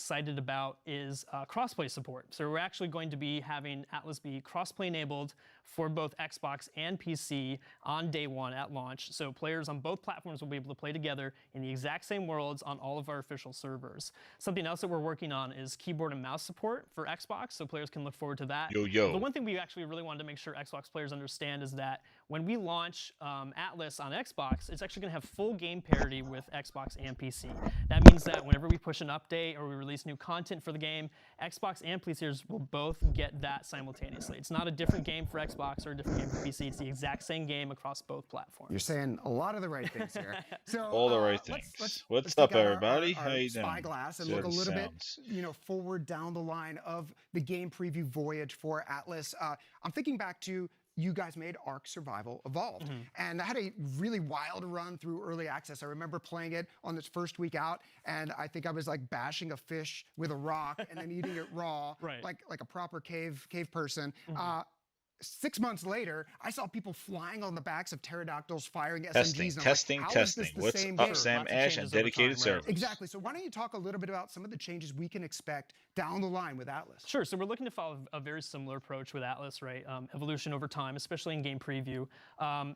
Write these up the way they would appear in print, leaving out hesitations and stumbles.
excited about is crossplay support. So we're actually going to be having Atlas be crossplay enabled for both Xbox and PC on day one at launch. So players on both platforms will be able to play together in the exact same worlds on all of our official servers. Something else that we're working on is keyboard and mouse support for Xbox, so players can look forward to that. The one thing we actually really wanted to make sure Xbox players understand is that when we launch Atlas on Xbox, it's actually going to have full game parity with Xbox and PC. That means that whenever we push an update or we release new content for the game, Xbox and PCers will both get that simultaneously. It's not a different game for Xbox or a different game for PC. It's the exact same game across both platforms. You're saying a lot of the right things here. So all the right things. What's up, everybody? How you doing? Spyglass and look a little bit, forward down the line of the game preview voyage for Atlas. I'm thinking back to you guys made Ark Survival Evolved. And I had a really wild run through early access. I remember playing it on its first week out, and I think I was like bashing a fish with a rock and then eating it raw, like a proper cave person. 6 months later, I saw people flying on the backs of pterodactyls, firing SMGs. Testing. What's up, Sam Ash and dedicated servers? Exactly. So why don't you talk a little bit about some of the changes we can expect down the line with Atlas? Sure. So we're looking to follow a very similar approach with Atlas, right? Evolution over time, especially in game preview.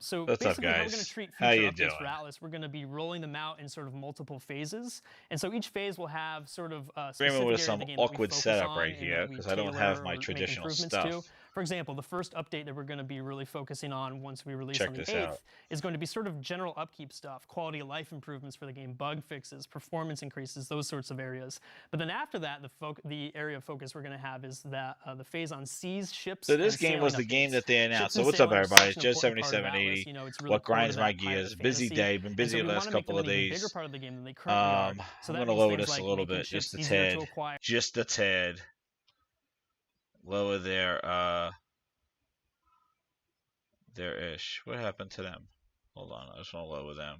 So what's basically, up, guys? how we're going to treat future updates for Atlas, we're going to be rolling them out in sort of multiple phases, and so each phase will have sort of specific with some awkward setup right here because I don't have my traditional stuff. For example, the first update that we're going to be really focusing on once we release on the 8th is going to be sort of general upkeep stuff, quality of life improvements for the game, bug fixes, performance increases, those sorts of areas. But then after that, the area of focus we're going to have is that the phase on seas, ships. So this game was the game that they announced. So what's up, everybody? It's Joe 7780. What grinds my gears? Busy day. Been busy the last couple of days. I'm going to lower this a little bit, just a tad. Just a tad. Lower their ish. What happened to them? Hold on, I just want to lower them.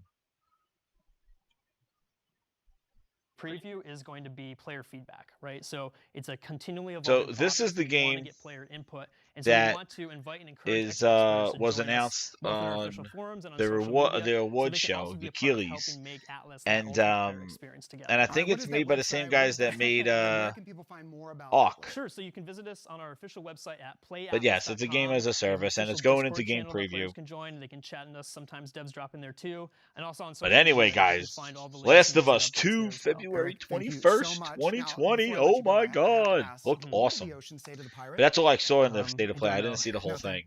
Preview is going to be player feedback, right? So it's a continually evolving process. So this is the game get player input, and so that we want to invite and encourage was announced on the award show, the Achilles, and I think it's made by the same guys that made Ark. Sure, so you can visit us on our official website at PlayAtlas.com. But yes, it's a game as a service, and it's going into game preview. Can join, they can chat in us. Sometimes devs drop in there too, and also on. But anyway, guys, Last of Us 2, February 21st, 2020. Oh my God, looked awesome. But that's all I saw in the state of play. I didn't see the whole thing.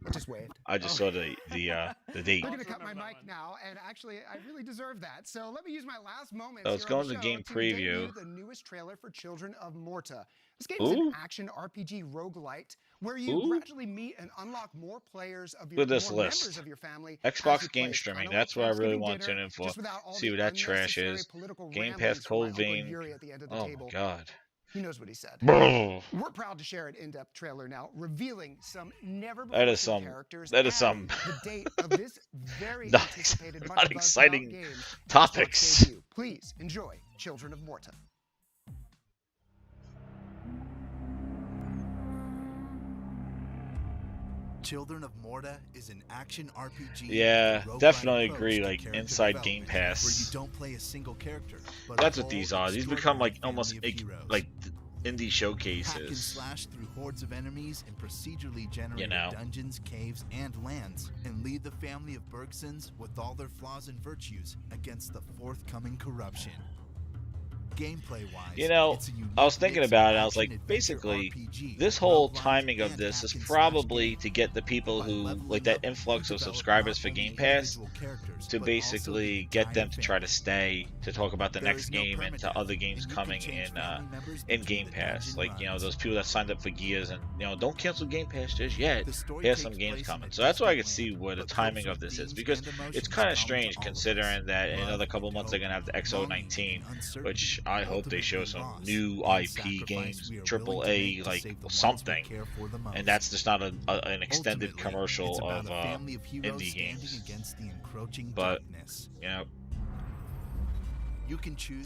I just saw the date. I'm gonna cut my mic now, and actually, I really deserve that. So let me use my last moment. So let's go into game preview. The newest trailer for Children of Morta. This game is an action RPG roguelite where you gradually meet and unlock more players of your members of your family. Xbox game streaming. That's what I really want to tune in for. See what that trash is. Game Pass Cold Vein. Oh my God. He knows what he said. We're proud to share an in-depth trailer now, revealing some never-before-seen characters. That is some. The date of this very anticipated, not exciting topics. Please enjoy Children of Morta. Children of Morta is an action RPG. Yeah, definitely agree. Like inside Game Pass. Where you don't play a single character. That's what these are. These become like almost like indie showcases. Hack and slash through hordes of enemies in procedurally generated dungeons, caves, and lands, and lead the family of Bergsons with all their flaws and virtues against the forthcoming corruption. Gameplay-wise, you know, I was thinking about it. I was like, basically, this whole timing of this is probably to get the people who like that influx of subscribers for Game Pass to basically get them to try to stay to talk about the next game and to other games coming in Game Pass. Like, you know, those people that signed up for Gears and, you know, don't cancel Game Pass just yet. Here's some games coming. So that's why I could see where the timing of this is, because it's kind of strange considering that in another couple months they're gonna have the XO19, which I hope they show some new IP games, AAA, like something, and that's just not an extended commercial of indie games. But you know,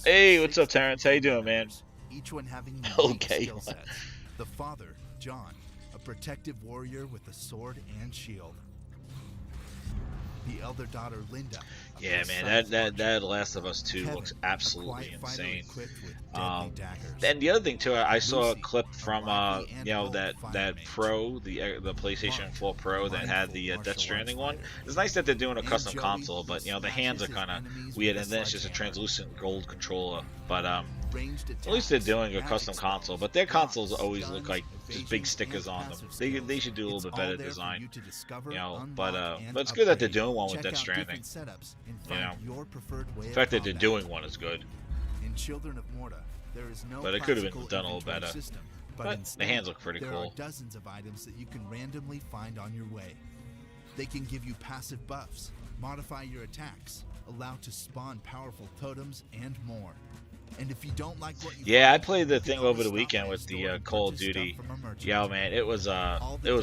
hey, what's up, Terrence? How you doing, man? Each one having okay. The father, John, a protective warrior with a sword and shield. the elder daughter Linda. Yeah, man, that Last of Us 2 looks absolutely insane. And the other thing too, I saw a clip from you know, that Pro, the PlayStation 4 Pro that had the Death Stranding one. It's nice that they're doing a custom console, but you know, the hands are kind of weird, and then it's just a translucent gold controller. But at least they're doing a custom console. But their consoles always look like just big stickers on them. They should do a little bit better design, you know. But it's good that they're doing one with Death Stranding. You know, the fact that they're doing one is good. In Children of Morta, there is no but it could have been done a little better. System, but instead, the hands look pretty there cool. Are dozens of items that you can randomly find on your way. They can give you passive buffs, modify your attacks, allow to spawn powerful totems, and more. And if you don't like what you I played the thing over the weekend with the Call of Duty. Yeah, man, it was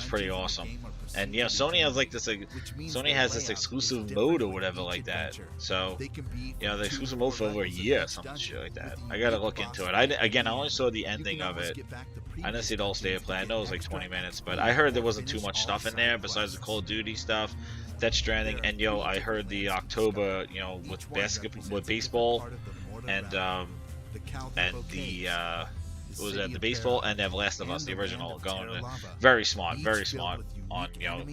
pretty awesome. And you know, Sony has like this, Sony has this exclusive mode or whatever like that. So you know, the exclusive mode for over a year or something shit like that. I gotta look into it. I only saw the ending of it. I didn't see the whole state of play. I know it was like 20 minutes, but I heard there wasn't too much stuff in there besides the Call of Duty stuff, Death Stranding, and yo, I heard the October, you know, with baseball, and the the baseball and the Last of Us, the original, going very smart on, you know,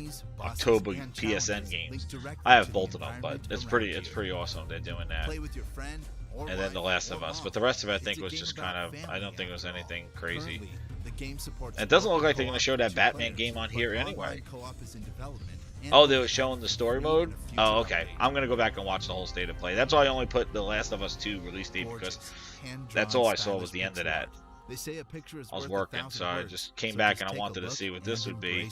October PSN games. I have both of them, but it's pretty awesome they're doing that. And then the Last of Us, but the rest of it I think was just kind of, I don't think it was anything crazy. It doesn't look like they're going to show that Batman game on here anyway. Oh, they were showing the story mode? Oh, okay. I'm going to go back and watch the whole state of play. That's why I only put the Last of Us 2 release date, because that's all I saw was the end of that. I was working, so I just came back and I wanted to see what this would be.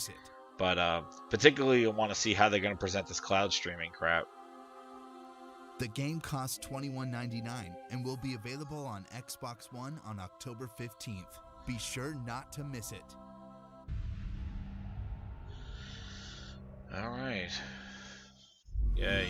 But particularly I want to see how they're going to present this cloud streaming crap. The game costs $21.99 and will be available on Xbox One on October 15th. Be sure not to miss it. Alright. Yay.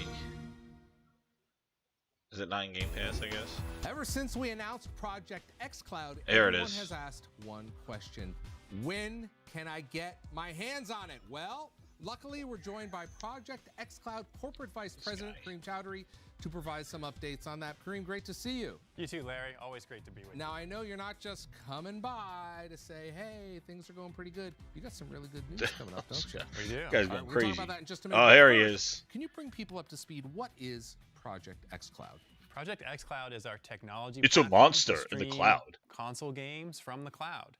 Is it not in Game Pass, I guess? Ever since we announced Project xCloud, there everyone it is. has asked one question. When can I get my hands on it? Well, luckily we're joined by Project xCloud Corporate Vice President Kareem Chowdhury to provide some updates on that. Kareem, great to see you. You too, Larry. Always great to be with you. Now, I know you're not just coming by to say, hey, things are going pretty good. You got some really good news coming up, don't you? We do. You guys going we'll crazy. talk about that in just a minute. Oh, here he is. Can you bring people up to speed? What is Project xCloud? Project xCloud is our technology. It's a monster in the cloud. Console games from the cloud.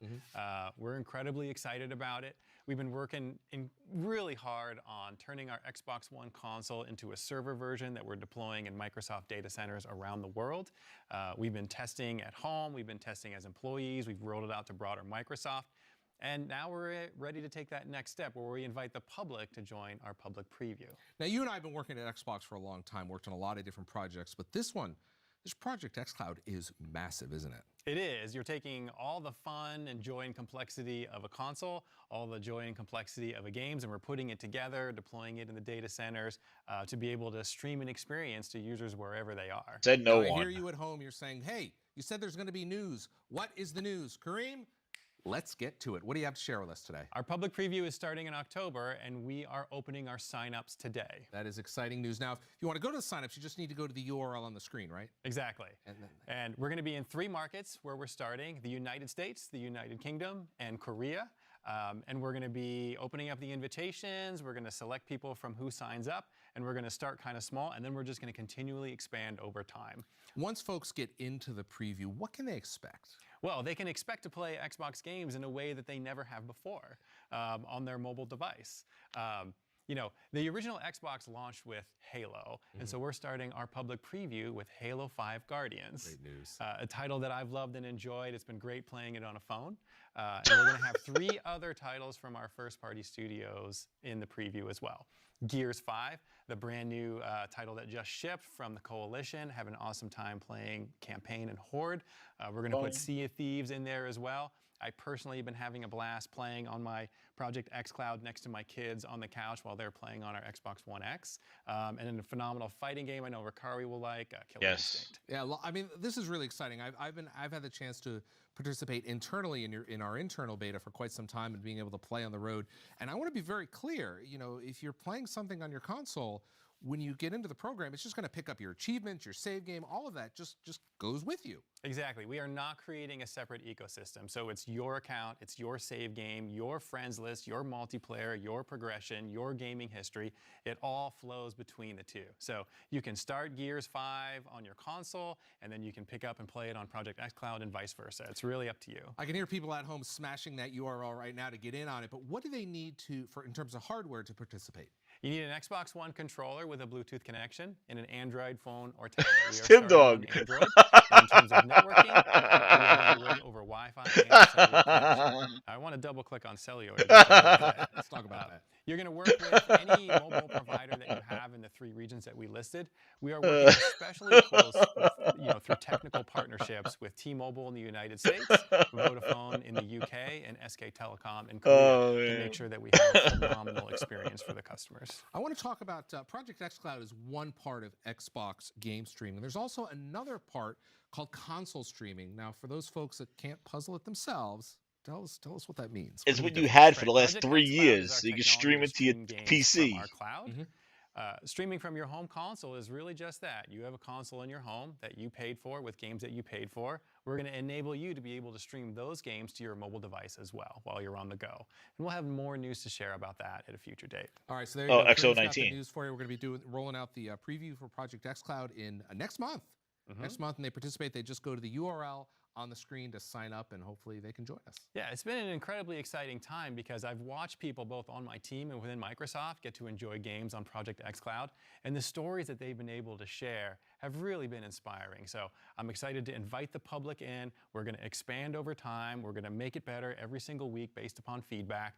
We're incredibly excited about it. We've been working really hard on turning our Xbox One console into a server version that we're deploying in Microsoft data centers around the world. We've been testing at home. We've been testing as employees. We've rolled it out to broader Microsoft. And now we're ready to take that next step where we invite the public to join our public preview. Now, you and I have been working at Xbox for a long time, worked on a lot of different projects, but this Project xCloud is massive, isn't it? It is. You're taking all the fun and joy and complexity of a console, all the joy and complexity of a games, and we're putting it together, deploying it in the data centers to be able to stream an experience to users wherever they are. Said no now, one. I hear you at home, you're saying, hey, you said there's going to be news. What is the news? Kareem? Let's get to it. What do you have to share with us today? Our public preview is starting in October, and we are opening our signups today. That is exciting news. Now, if you want to go to the signups, you just need to go to the URL on the screen, right? Exactly. And we're going to be in 3 markets where we're starting: the United States, the United Kingdom, and Korea. And we're going to be opening up the invitations. We're going to select people from who signs up, and we're going to start kind of small, and then we're just going to continually expand over time. Once folks get into the preview, what can they expect? Well, they can expect to play Xbox games in a way that they never have before on their mobile device. You know, the original Xbox launched with Halo, and so we're starting our public preview with Halo 5 Guardians. Great news. A title that I've loved and enjoyed. It's been great playing it on a phone. And we're going to have 3 other titles from our first-party studios in the preview as well. Gears 5, the brand new title that just shipped from the Coalition. Have an awesome time playing Campaign and Horde. We're going to put Sea of Thieves in there as well. I personally have been having a blast playing on my Project xCloud next to my kids on the couch while they're playing on our Xbox One X. And then a phenomenal fighting game I know Ricari will like, Killer Instinct. Yeah, I mean, this is really exciting. I've had the chance to participate internally in our internal beta for quite some time and being able to play on the road. And I want to be very clear, you know, if you're playing something on your console, when you get into the program, it's just going to pick up your achievements, your save game, all of that just goes with you. Exactly. We are not creating a separate ecosystem. So it's your account, it's your save game, your friends list, your multiplayer, your progression, your gaming history. It all flows between the two. So you can start Gears 5 on your console, and then you can pick up and play it on Project xCloud and vice versa. It's really up to you. I can hear people at home smashing that URL right now to get in on it, but what do they need in terms of hardware to participate? You need an Xbox One controller with a Bluetooth connection and an Android phone or tablet. We are Tim Dog. starting on Android. In terms of networking, we are going over Wi-Fi and cellular connection. I want to double click on cellular. Let's talk about that. You're going to work with any mobile provider that you have in the 3 regions that we listed. We are working especially close with, through technical partnerships with T-Mobile in the United States, Vodafone in the UK, and SK Telecom in Korea to make sure that we have a phenomenal experience for the customers. I want to talk about Project xCloud is one part of Xbox game streaming. There's also another part called console streaming. Now, for those folks that can't puzzle it themselves, tell us what that means. It's what you had for the last 3 years. So you can stream it to your PC. Our cloud. Streaming from your home console is really just that. You have a console in your home that you paid for with games that you paid for. We're going to enable you to be able to stream those games to your mobile device as well while you're on the go. And we'll have more news to share about that at a future date. All right, so there you go. XO19. Got the news for you. We're going to be rolling out the preview for Project xCloud in next month. Next month, and they participate. They just go to the URL on the screen to sign up, and hopefully they can join us. Yeah, it's been an incredibly exciting time because I've watched people both on my team and within Microsoft get to enjoy games on Project xCloud, and the stories that they've been able to share have really been inspiring. So I'm excited to invite the public in. We're going to expand over time. We're going to make it better every single week based upon feedback,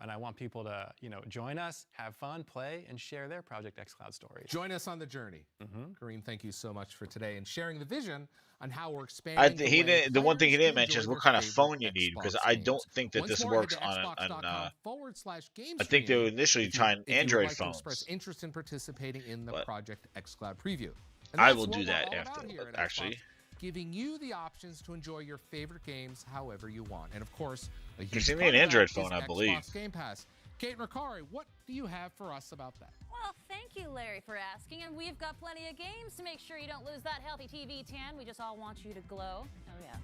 and I want people to join us, have fun, play, and share their Project xCloud stories. Join us on the journey. Kareem, thank you so much for today and sharing the vision on how we're expanding. The one thing he didn't mention is what kind of phone you need, because I don't think that this works on I think they were initially trying Android phones. Express interest in participating in the Project xCloud preview. I will do that after, actually. Giving you the options to enjoy your favorite games however you want. And of course, you see me an Android phone, I believe. Xbox Game Pass. Kate and Ricari, what do you have for us about that? Well, thank you, Larry, for asking. And we've got plenty of games to make sure you don't lose that healthy TV tan. We just all want you to glow. Oh, yeah.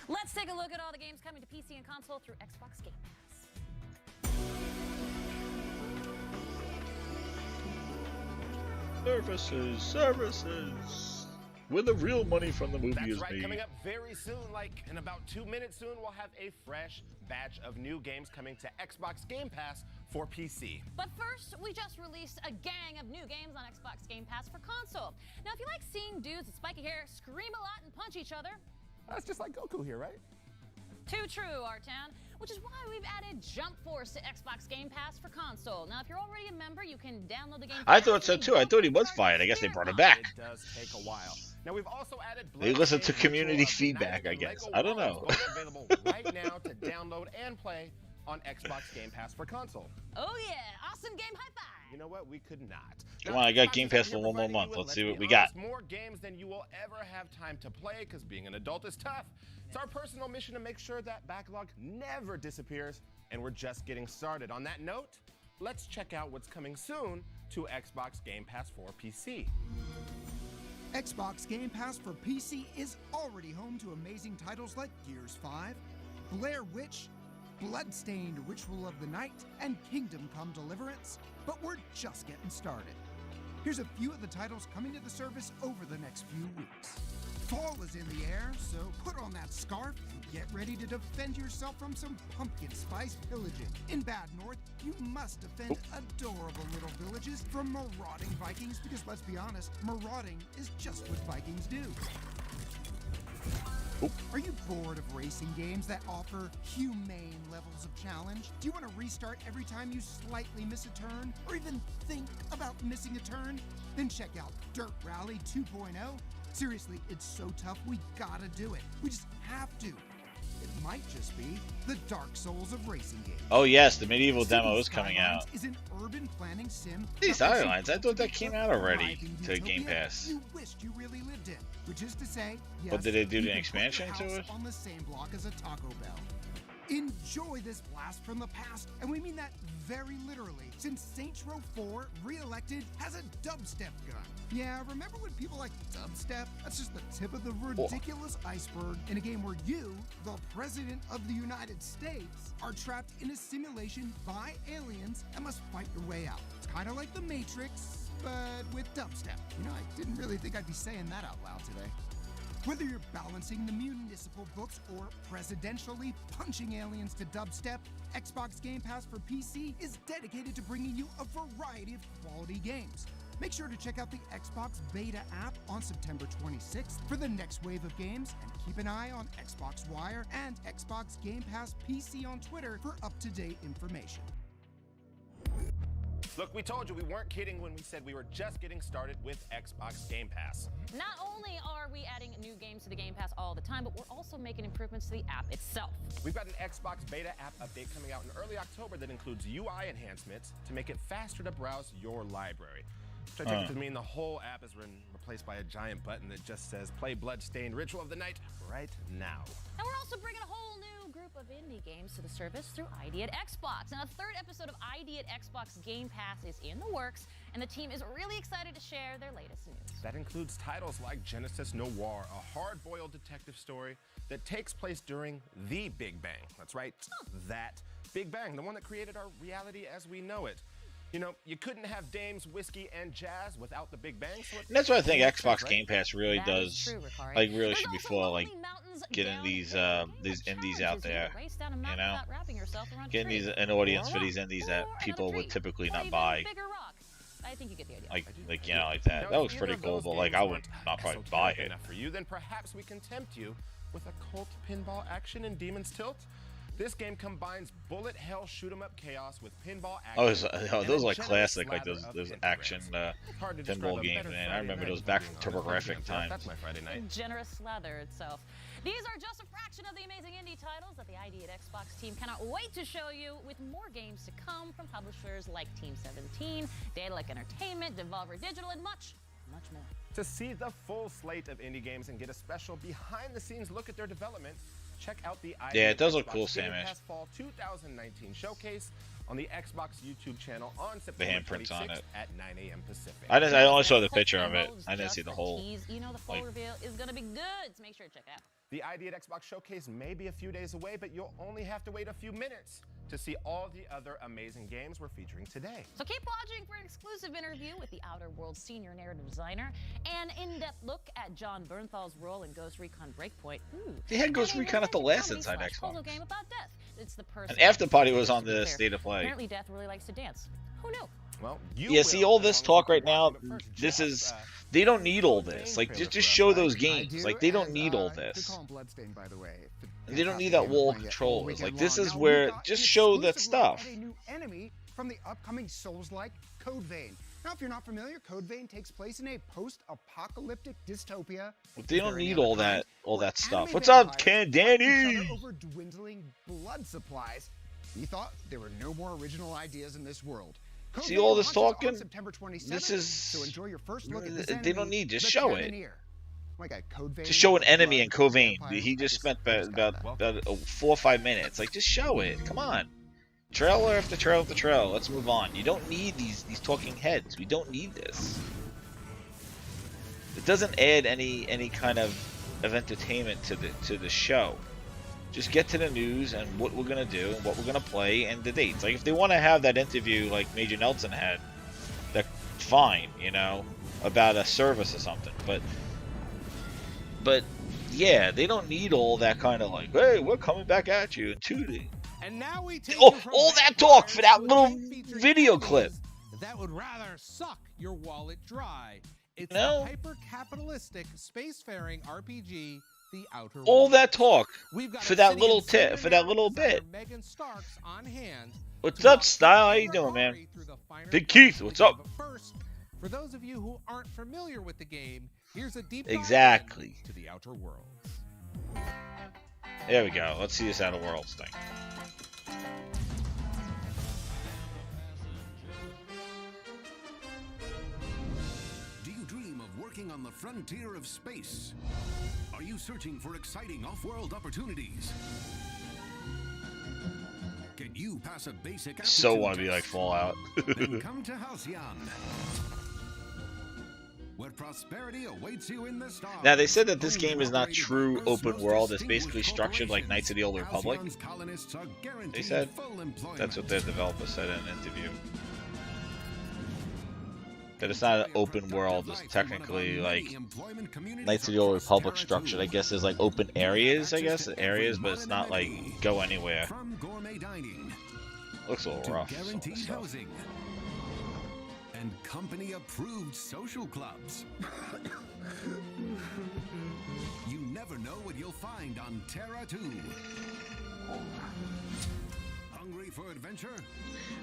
Let's take a look at all the games coming to PC and console through Xbox Game Pass. Services. Where the real money from the movie is made. Coming up very soon, like in about 2 minutes soon, we'll have a fresh batch of new games coming to Xbox Game Pass for PC. But first, we just released a gang of new games on Xbox Game Pass for console. Now, if you like seeing dudes with spiky hair scream a lot and punch each other, that's just like Goku here, right? Too true, R-Town, which is why we've added Jump Force to Xbox Game Pass for console. Now, if you're already a member, you can download the game. I thought so too. I thought he was fired. I guess they brought him back. It does take a while. Now, we've also added they listened to community feedback, I guess. I don't know. Available right now to download and play on Xbox Game Pass for console. Oh yeah, awesome game, high five. You know what? We could not. Come on, I got Game Pass for one more month. Let's see what we got. More games than you will ever have time to play, because being an adult is tough. It's our personal mission to make sure that backlog never disappears, and we're just getting started. On that note, let's check out what's coming soon to Xbox Game Pass for PC. Xbox Game Pass for PC is already home to amazing titles like Gears 5, Blair Witch, Bloodstained Ritual of the Night, and Kingdom Come Deliverance, but we're just getting started. Here's a few of the titles coming to the service over the next few weeks. Fall is in the air, so put on that scarf and get ready to defend yourself from some pumpkin spice pillaging. In Bad North, you must defend adorable little villages from marauding Vikings, because let's be honest, marauding is just what Vikings do. Are you bored of racing games that offer humane levels of challenge? Do you want to restart every time you slightly miss a turn, or even think about missing a turn? Then check out Dirt Rally 2.0. Seriously, it's so tough, we gotta do it. We just have to. It might just be the Dark Souls of racing games. Oh yes, the medieval demo is coming out. Is an urban planning sim. These Skylines, I thought that came out already to Game Pass. You wished you really lived in, which is to say, yes, but did they do the expansion to it? On the same block as a Taco Bell. Enjoy this blast from the past, and we mean that very literally, since Saints Row 4 Re-Elected has a dubstep gun. Yeah, remember when people like dubstep? That's just the tip of the ridiculous iceberg in a game where you, the President of the United States, are trapped in a simulation by aliens and must fight your way out. It's kind of like The Matrix, but with dubstep. You know, I didn't really think I'd be saying that out loud today. Whether you're balancing the municipal books or presidentially punching aliens to dubstep, Xbox Game Pass for PC is dedicated to bringing you a variety of quality games. Make sure to check out the Xbox Beta app on September 26th for the next wave of games, and keep an eye on Xbox Wire and Xbox Game Pass PC on Twitter for up-to-date information. Look, we told you we weren't kidding when we said we were just getting started with Xbox Game Pass. Not only are we adding new games to the Game Pass all the time, but we're also making improvements to the app itself. We've got an Xbox Beta app update coming out in early October that includes UI enhancements to make it faster to browse your library. Which I take it to mean the whole app has been replaced by a giant button that just says play Bloodstained Ritual of the Night right now. And we're also bringing a whole new group of indie games to the service through ID at Xbox. Now, the third episode of ID at Xbox Game Pass is in the works, and the team is really excited to share their latest news. That includes titles like Genesis Noir, a hard-boiled detective story that takes place during the Big Bang. That's right, that Big Bang, the one that created our reality as we know it. You know, you couldn't have dames, whiskey, and jazz without the Big Bang. So And that's what I think Xbox Game Pass really That does. is true, Ricari. Like, really There's should be also for, like, lonely mountains getting down these the indies challenges out you there. to race down a You mountain know, without wrapping yourself around a getting tree. these an audience Or for a these rock. indies Or that another people would tree. typically Or not even buy. a bigger rock. I think you get the idea. Like you know, like that. Now, That if was either pretty of cool, those but like games I would weren't not probably esoteric buy it. enough for you, then perhaps we can tempt you with occult pinball action in Demon's Tilt. This game combines bullet hell shoot 'em up chaos with pinball action. Those are like and a classic, like generous those slather of action pentagrams. Hard to describe pinball a games, better man. I Friday remember night, those if back I'm from being honest. TurboGrafx That's times. my Friday night. Generous slather itself. These are just a fraction of the amazing indie titles that the ID at Xbox team cannot wait to show you, with more games to come from publishers like Team 17, Daedalic Entertainment, Devolver Digital, and much, much more. To see the full slate of indie games and get a special behind-the-scenes look at their development, check out the ID Yeah, it does at look cool, Xbox Game Samish. Pass Fall 2019 showcase on the Xbox YouTube channel on The September handprints on 26th it. at 9 a.m. Pacific. I only saw the Colt picture of it. Pinball is I didn't just see the a whole. tease. You know the full like- reveal is going to be good, so make sure to check it out. The ID at Xbox Showcase may be a few days away, but you'll only have to wait a few minutes to see all the other amazing games we're featuring today. So keep watching for an exclusive interview with the Outer Worlds senior narrative designer, an in-depth look at John Bernthal's role in Ghost Recon Breakpoint. Ooh. They had Ghost And a Recon at the romantic last comedy Inside slash puzzle Xbox. game about death. It's the person. And Afterparty was on to be the fair. State of Play. Apparently, Death really likes to dance. Who knew? Well, you Yeah, see, will, all as this long as talk you right keep now, watching, but first, this Jeff, is, they don't need all game this. Like, trailer just for show us, those right? games. Like, they don't and, need all Good this. call on Bloodstained, by the way. And they don't need that wall controls. Like, this is Now, where, we've got just an show that exclusive look stuff. at a new enemy from the upcoming Souls-like Code Vein. Now, if you're not familiar, Code Vein takes place in a post-apocalyptic dystopia. They don't need all that stuff. Anime What's up, vampires Ken fight each other Danny? over dwindling blood supplies. You thought there were no more original ideas in this world. Code See Vein all this launches on talking? September 27th, This is- so enjoy your first look at this They enemy, don't need, just the show it. Cavalier. Like a Code Vein Just show an enemy in blood Covain. vampire. He just spent I just got about that. 4 or 5 minutes. Like, just show it. Come on. Trailer after trailer after trailer. Let's move on. You don't need these talking heads. We don't need this. It doesn't add any kind of entertainment to the show. Just get to the news and what we're gonna do, and what we're gonna play, and the dates. Like, if they want to have that interview like Major Nelson had, that's fine, you know, about a service or something. But yeah, they don't need all that kind of like, hey, we're coming back at you in 2D. And now we take Oh, you from all that talk for that vampires little to a game featuring video enemies clip. that would rather suck your wallet dry. It's No. the hyper-capitalistic spacefaring RPG, The Outer All Worlds. that talk We've got for that Obsidian little senior for that little narrative bit. designer Megan Starks on hand. What's to up, walk Style? How you you doing, man? through the finer Big points Keith, of the what's game. up? But first, for those of you who aren't familiar with the game, here's a deep dive Exactly. to The Outer Worlds. There we go. Let's see this Outer Worlds thing. Do you dream of working on the frontier of space? Are you searching for exciting off-world opportunities? you pass a basic So aptitude want to be like test, Fallout. then come to Halcyon, where prosperity awaits you in the stars. Now they said that this Owned game and is not operated by true Earth's open most world. It's distinguished basically structured like Knights of the Old Republic. Halcyon's colonists are They guaranteed said full employment. that's what their developer said in an interview. That it's not an open world. It's technically like Knights of the Old Republic structured. I guess there's like open areas. I guess areas, but it's not like go anywhere. From gourmet dining Looks a little to rough. some of the guaranteed stuff. housing and company-approved social clubs. You never know what you'll find on Terra 2. Hungry for adventure?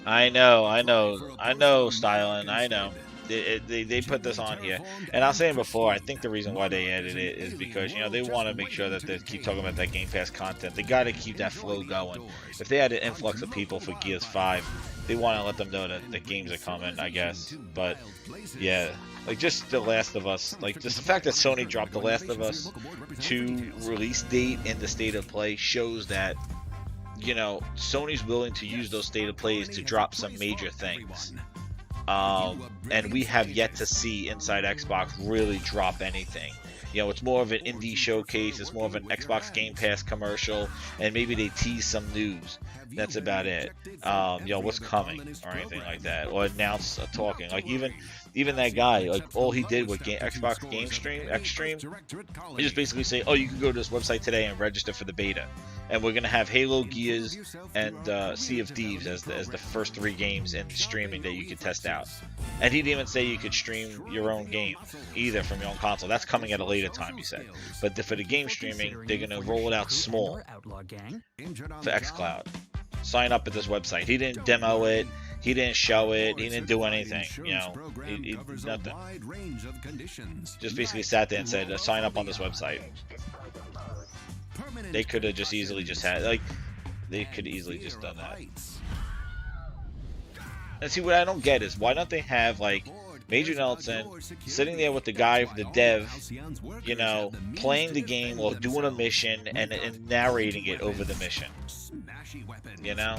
I know, Stylin, I know. They put this on here, and I was saying before, I think the reason why they added it is because, you know, they want to make sure that they keep talking about that Game Pass content. They got to keep that flow going. If they had an influx of people for Gears 5, they want to let them know that the games are coming, I guess. But yeah, like just The Last of Us, like just the fact that Sony dropped The Last of Us 2 release date in the state of play shows that, you know, Sony's willing to use those state of plays to drop some major things. And we have yet to see Inside Xbox really drop anything. You know, it's more of an indie showcase, it's more of an Xbox Game Pass commercial, and maybe they tease some news. That's about it. You know, what's coming or anything like that, or announce talking. Like even that guy, like all he did with Xbox Game Stream, Xstream, he just basically say, oh, you can go to this website today and register for the beta, and we're gonna have Halo, Gears, and Sea of Thieves as the first 3 games in streaming that you could test out. And he didn't even say you could stream your own game either from your own console. That's coming at a later time, he said. But for the game streaming, they're gonna roll it out small for xCloud. Sign up at this website. He didn't demo it. He didn't show it. He didn't do anything. You know, he nothing. Just basically sat there and said, sign up on this website. They could have just easily just had, like, they could easily just done that. And see, what I don't get is, why don't they have, like, Major Nelson sitting there with the guy, the dev, you know, playing the game or doing a mission and narrating it over the mission. You know?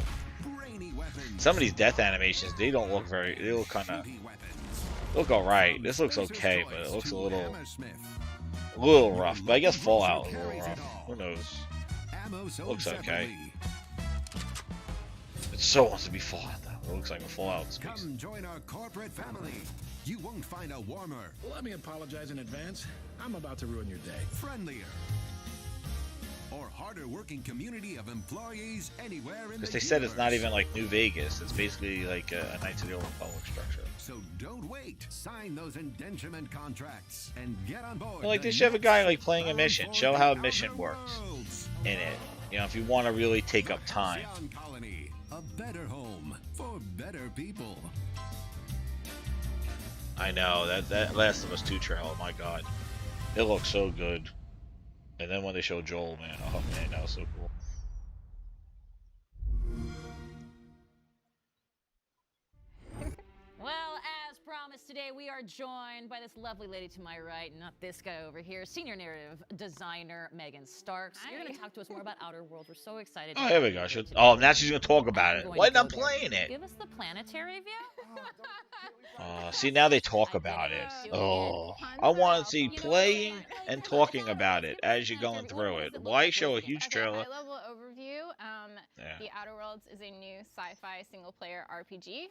Some of these death animations, they don't look very, they look kind of, look alright. This looks okay, but it looks a little rough. But I guess Fallout is a little rough. Who knows? Looks okay. It so wants to be Fallout, though. It looks like a Fallout speaks. Come join our corporate family. You won't find a warmer. Let me apologize in advance. I'm about to ruin your day. Friendlier, or harder working community of employees anywhere in the Because they said it's not even like New Vegas. It's basically like a Knights of the Old Republic structure. So don't wait. Sign those indenturement contracts and get on board. Well, like they should have a guy like playing a mission. Show how a mission works in it. You know, if you want to really take up time. Colony, a better home for better people. I know that Last of Us 2 trailer. Oh my god, it looks so good. And then when they show Joel, man, oh man, that was so cool. Well, as promised today, we are joined by this lovely lady to my right, not this guy over here, senior narrative designer Megan Starks. Hi. You're going to talk to us more about Outer Worlds. We're so excited. Oh, here we go. Oh, now she's gonna talk about it. Why not playing it? Give us the planetary view. See, now they talk about it. Oh, I want to see playing and talking about it as you're going through it. Why show a huge trailer? High-level overview. Yeah. The Outer Worlds is a new sci-fi single-player RPG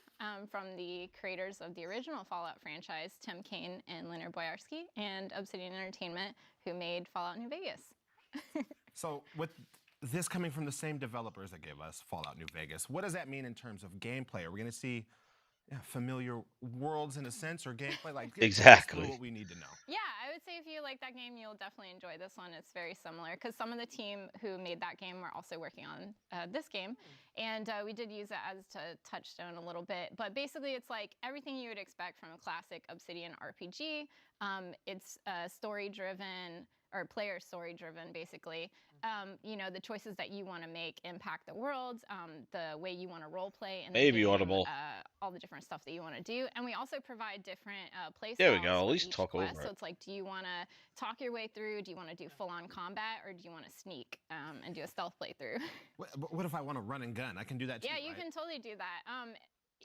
from the creators of the original Fallout franchise, Tim Kaine and Leonard Boyarsky, and Obsidian Entertainment, who made Fallout New Vegas. So with this coming from the same developers that gave us Fallout New Vegas, what does that mean in terms of gameplay? Are we going to see familiar worlds in a sense, or gameplay? Like Exactly. what we need to know. Yeah, I would say if you like that game, you'll definitely enjoy this one. It's very similar because some of the team who made that game were also working on this game, and we did use it as a touchstone a little bit. But basically, it's like everything you would expect from a classic Obsidian RPG. It's story-driven, or player story-driven, basically. you know, the choices that you want to make impact the world, the way you want to role play, and Maybe audible. all the different stuff that you want to do. And we also provide different play styles. There we go. At for least each talk quest. over So it. it's like, do you want to talk your way through? Do you want to do full-on combat, or do you want to sneak and do a stealth playthrough? What if I want to run and gun? I can do that too. Yeah, you right? can totally do that.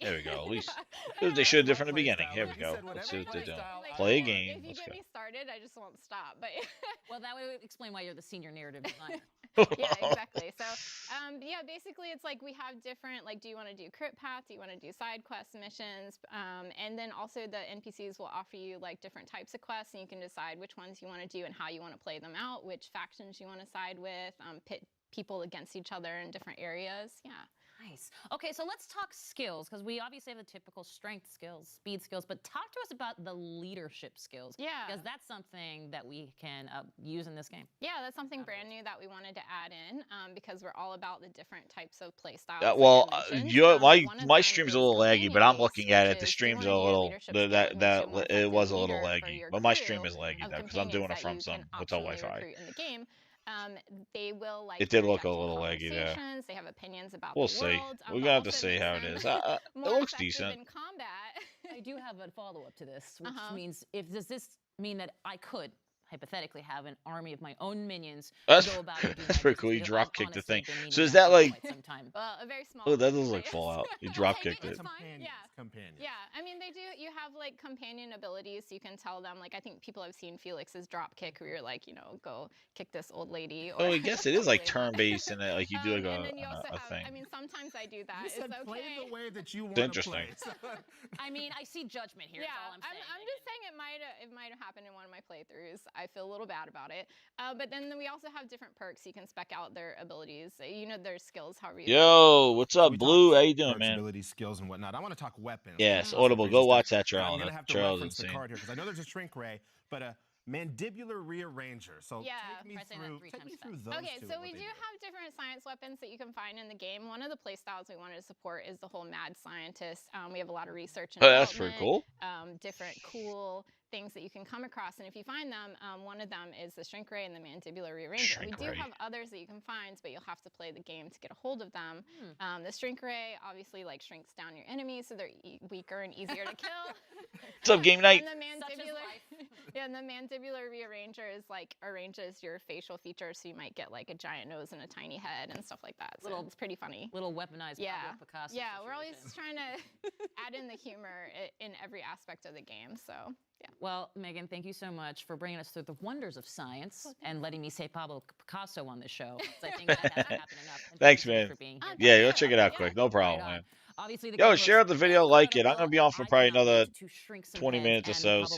There we go. At least they should have different in the beginning. Here we go. Let's see what they're doing. Play a game. If you Let's get go. me started, I just won't stop. But Well, that would explain why you're the senior narrative designer. yeah, exactly. So, yeah, basically it's like we have different, like, do you want to do crit path? Do you want to do side quest missions? And then also the NPCs will offer you like different types of quests, and you can decide which ones you want to do and how you want to play them out, which factions you want to side with, pit people against each other in different areas. Yeah. Nice. Okay, so let's talk skills, because we obviously have the typical strength skills, speed skills, but talk to us about the leadership skills. Yeah. Because that's something that we can use in this game. Yeah, that's something brand new that we wanted to add in, because we're all about the different types of play styles. Well, like my stream's a little laggy, but I'm looking at it. The stream's a little it was a little laggy, but my stream is laggy though because I'm doing it from some hotel Wi-Fi. In the game. They will like. It did look a little laggy there. They have opinions about We'll the see. world. We're gonna have to see how it is. It looks decent. In combat. I do have a follow-up to this, which means, does this mean that I could hypothetically have an army of my own minions to go about and do That's my pretty cool. You business? drop I've kicked the honestly thing. been meaning So is that that for like? quite some time. Well, a very small. Oh, that does like yes. Fallout. You drop kicked it. It's fine. Yeah. Companions. Yeah, I mean they do. You have like companion abilities. So you can tell them. Like I think people have seen Felix's drop kick, where you're like, you know, go kick this old lady. Or Oh, I guess it is like turn-based and like you do like and then you also a have, thing. I mean, sometimes I do that. You It's said okay. play the way that you want It's to play. interesting. I mean, I see judgment here. Yeah, That's all I'm saying. I'm just saying it might have happened in one of my playthroughs. I feel a little bad about it. But then we also have different perks. You can spec out their abilities. You know, their skills. However you. Yo, what's up, We Blue? talked How you doing, perks, man? abilities, skills, and whatnot. I want to talk weapons. Yes, Also Audible. crazy Go watch stuff. that trail. I'm gonna That have to trail's reference the insane. card here because I know there's a shrink ray, but a mandibular rearranger. So Yeah, take me try saying that through. 3 Take times me through fast. those Okay, two. so and we what do they have different science weapons that you can find in the game. One of the play styles we wanted to support is the whole mad scientist. We have a lot of research and Oh, that's pretty cool. different cool things that you can come across. And if you find them, one of them is the shrink ray and the mandibular rearranger. We Shrink do ray. have others that you can find, but you'll have to play the game to get a hold of them. The shrink ray obviously like shrinks down your enemies, so they're weaker and easier to kill. What's up, game night? And the mandibular, yeah, and the mandibular rearranger is like arranges your facial features, so you might get like a giant nose and a tiny head and stuff like that. So it's pretty funny. Little weaponized Pablo Picasso. Yeah, we're always situation. trying to add in the humor in every aspect of the game. So yeah. Well, Megan, thank you so much for bringing us through the wonders of science and letting me say Pablo Picasso on this show. 'Cause I think that hasn't happened enough. And Thanks, thank you so much man. for being Yeah, here. go check it out Yeah. quick. No problem, Right on. man. Obviously, the Yo, game share out the video, like it. I'm gonna be on for incredible, probably and I cannot another wait to shrink some 20 heads minutes or and so. Pablo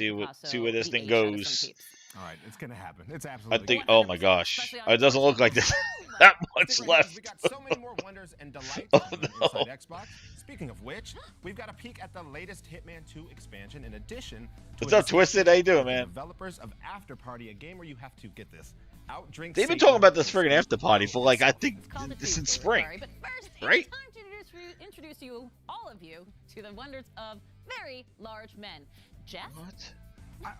See where this Picasso thing beat out of some goes. peeps. All right, it's gonna happen. It's I absolutely. think. gonna Oh my gosh, Especially on it doesn't look like there's Oh, that Stick much around, 'cause left. We got so many more wonders and delights Oh, happening no. inside Xbox. Speaking of which, we've got a peek at the latest Hitman 2 expansion. In addition, to What's a up, Twisted? How you doing, with the man? Developers of Afterparty, a game where you have to get this. Outdrink. They've been Satan talking about this and friggin' after party for like I think It's called a this in Tuesday, spring. sorry, but first, Right? it's time to introduce you, all of you, to the wonders of very large men. Jeff? What? We're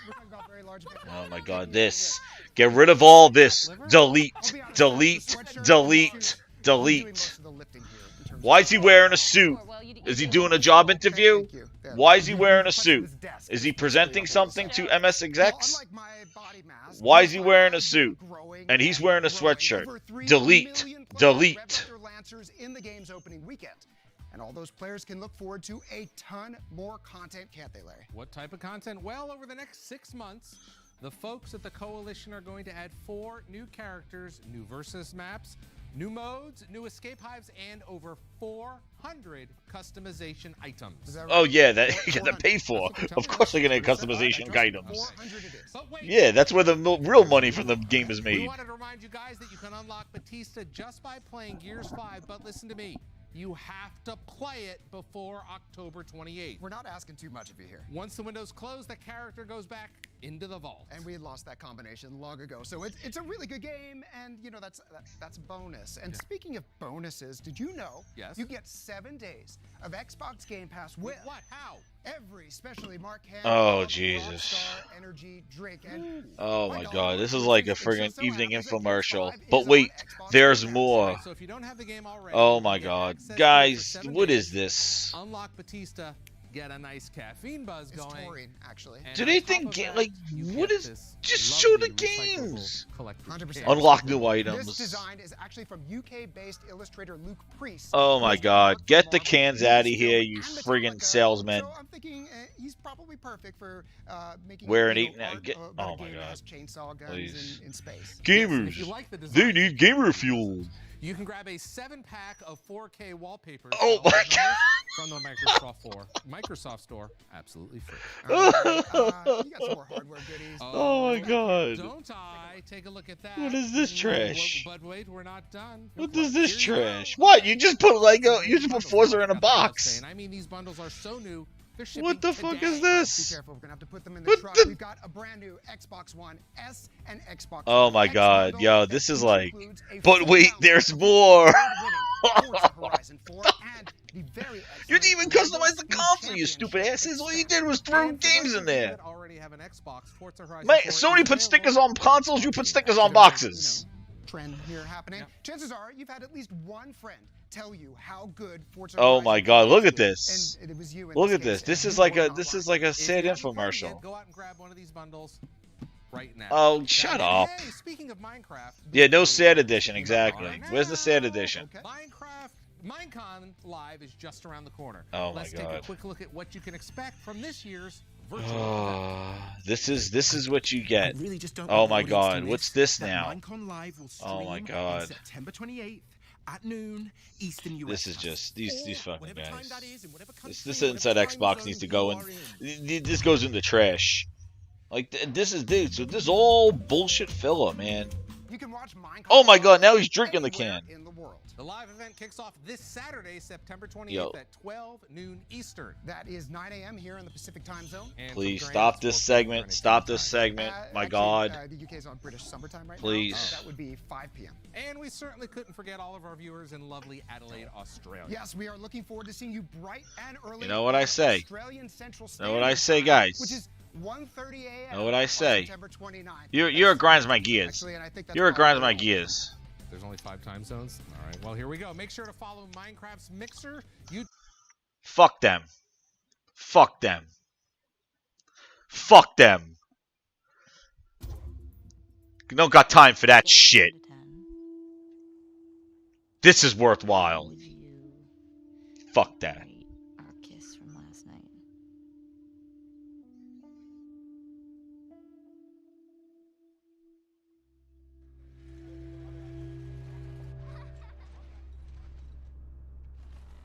talking about very large men. Oh my god, this. Get rid of all this. Delete. I'll be honest, Delete. the sweatshirt Delete. and the shoes, I'm doing Delete. most of the lifting here in terms Why of- is he wearing a suit? Is he doing a job interview? Thank you. Yeah. Why is he wearing a Touching suit? his desk. Is he presenting something to MS Well, execs? unlike my body mass, Why is he my wearing a body's suit? growing And he's wearing a growing. sweatshirt. Over 3 Delete. million players Delete. revved up their Lancers in the game's opening weekend. And all those players can look forward to a ton more content, can't they, Larry? What type of content? Well, over the next 6 months, the folks at the Coalition are going to add 4 new characters, new versus maps, new modes, new escape hives, and over 400 customization items. Is that right? Oh yeah, that you get 400. paid for. That's what they're Of telling course us. they're gonna get That's what they said. customization All right, items. 400 it is. But wait, Yeah, that's where the real money from the game is we made. wanted to remind you guys that you can unlock Batista just by playing Gears 5, but listen to me. You have to play it before October 28th. We're not asking too much of you here. Once the window's closed, the character goes back into the vault. And we had lost that combination long ago. So it's a really good game, and you know that's a bonus. And speaking of bonuses, did you know you get 7 days of Xbox Game Pass with what? How? Every specially marked can Oh, of Jesus. Rockstar Energy drink. And Oh my God, this is like a friggin' evening infomercial. But wait, there's more. So if you don't have the game already, Oh my God, guys, what is this? Unlock Batista, get a nice caffeine buzz going. It's taurine, actually. Do they think like what is? Just show the games. 100%. Unlock new This items. design is actually from UK-based illustrator Luke Priest. Oh my God, get the cans out of here, you friggin' salesman. So I'm thinking he's probably perfect for making Wearing you know, it. art, Oh about a my game that God. has chainsaw guns Please. in space. Gamers, they need gamer fuel. You can grab a 7-pack of 4K wallpapers. Oh my God. From the Microsoft Store, absolutely free. You got some more hardware goodies. Oh my God. Don't I? Take a look at that. What is this trash? But wait, we're not done. What is this trash? What? You just put Lego? You just put Forza in a box? I mean, these bundles are so new. They're shipping What the fuck is Be this? careful, we're gonna have to put them in the What truck. the- We've got a brand new Xbox One S and Xbox Oh One my X God, bundle yo, that this is like. includes a But full wait, download there's of more. award-winning Forza Horizon 4 and the very You didn't even excellent customize the Lego console, you Championship stupid asses. All you Expansion. did was throw And for games those in of you there. that already have an Xbox, Forza Horizon Mate, 4 is Sony put available. stickers on consoles, you put stickers on Bit of a, boxes. trend here happening. Chances are you've had at least one friend tell you how good Forza Oh Horizon my God, 4 look at is. this. And it was you in Look this at this. case, This and is you like were a not this wrong. is like a If you sad haven't played yet, infomercial. go out and grab one of these bundles right now. Oh, shut up. Hey, speaking of Minecraft. Yeah, no sad edition, exactly. Where's the sad edition? Minecon Live is just around the corner. Oh my Let's take a God. quick look at what you can expect from this year's virtual event. This is what you get. Really just don't Oh want the my audience God, to what's miss this that now? Minecon Live will Oh my stream God. on September 28th at noon Eastern US. This is just these fucking whatever time guys. that is, in whatever country, This whatever inside time Xbox zone needs to you go are in. This goes in the trash. Like this is so this is all bullshit filler, man. You can watch Minecraft Oh my God, now he's drinking the anywhere can. in the world. The live event kicks off this Saturday, September 28th Yo. at 12 noon Eastern. That is 9 a.m. here in the Pacific time zone. And for Please grand, stop it's this 4 p.m. segment. Greenwich Stop Mean this Time. segment. My Actually, God. The UK is on British summertime right Please. now. That would be 5 p.m. And we certainly couldn't forget all of our viewers in lovely Adelaide, Australia. Yes, we are looking forward to seeing you bright and early. You know what I say? Australian Central You know what I Standard say, Time, guys? Which is 1:30 a.m. Know what I on say? September 29th. You're a grinds my gears. Actually, and I think that's You're a probably grinds my all. gears. There's only 5 time zones. All right, well, here we go. Make sure to follow Minecraft's Mixer. Fuck them. Fuck them. Fuck them. You don't got time for that shit. This is worthwhile. Fuck that. Our kiss from last night.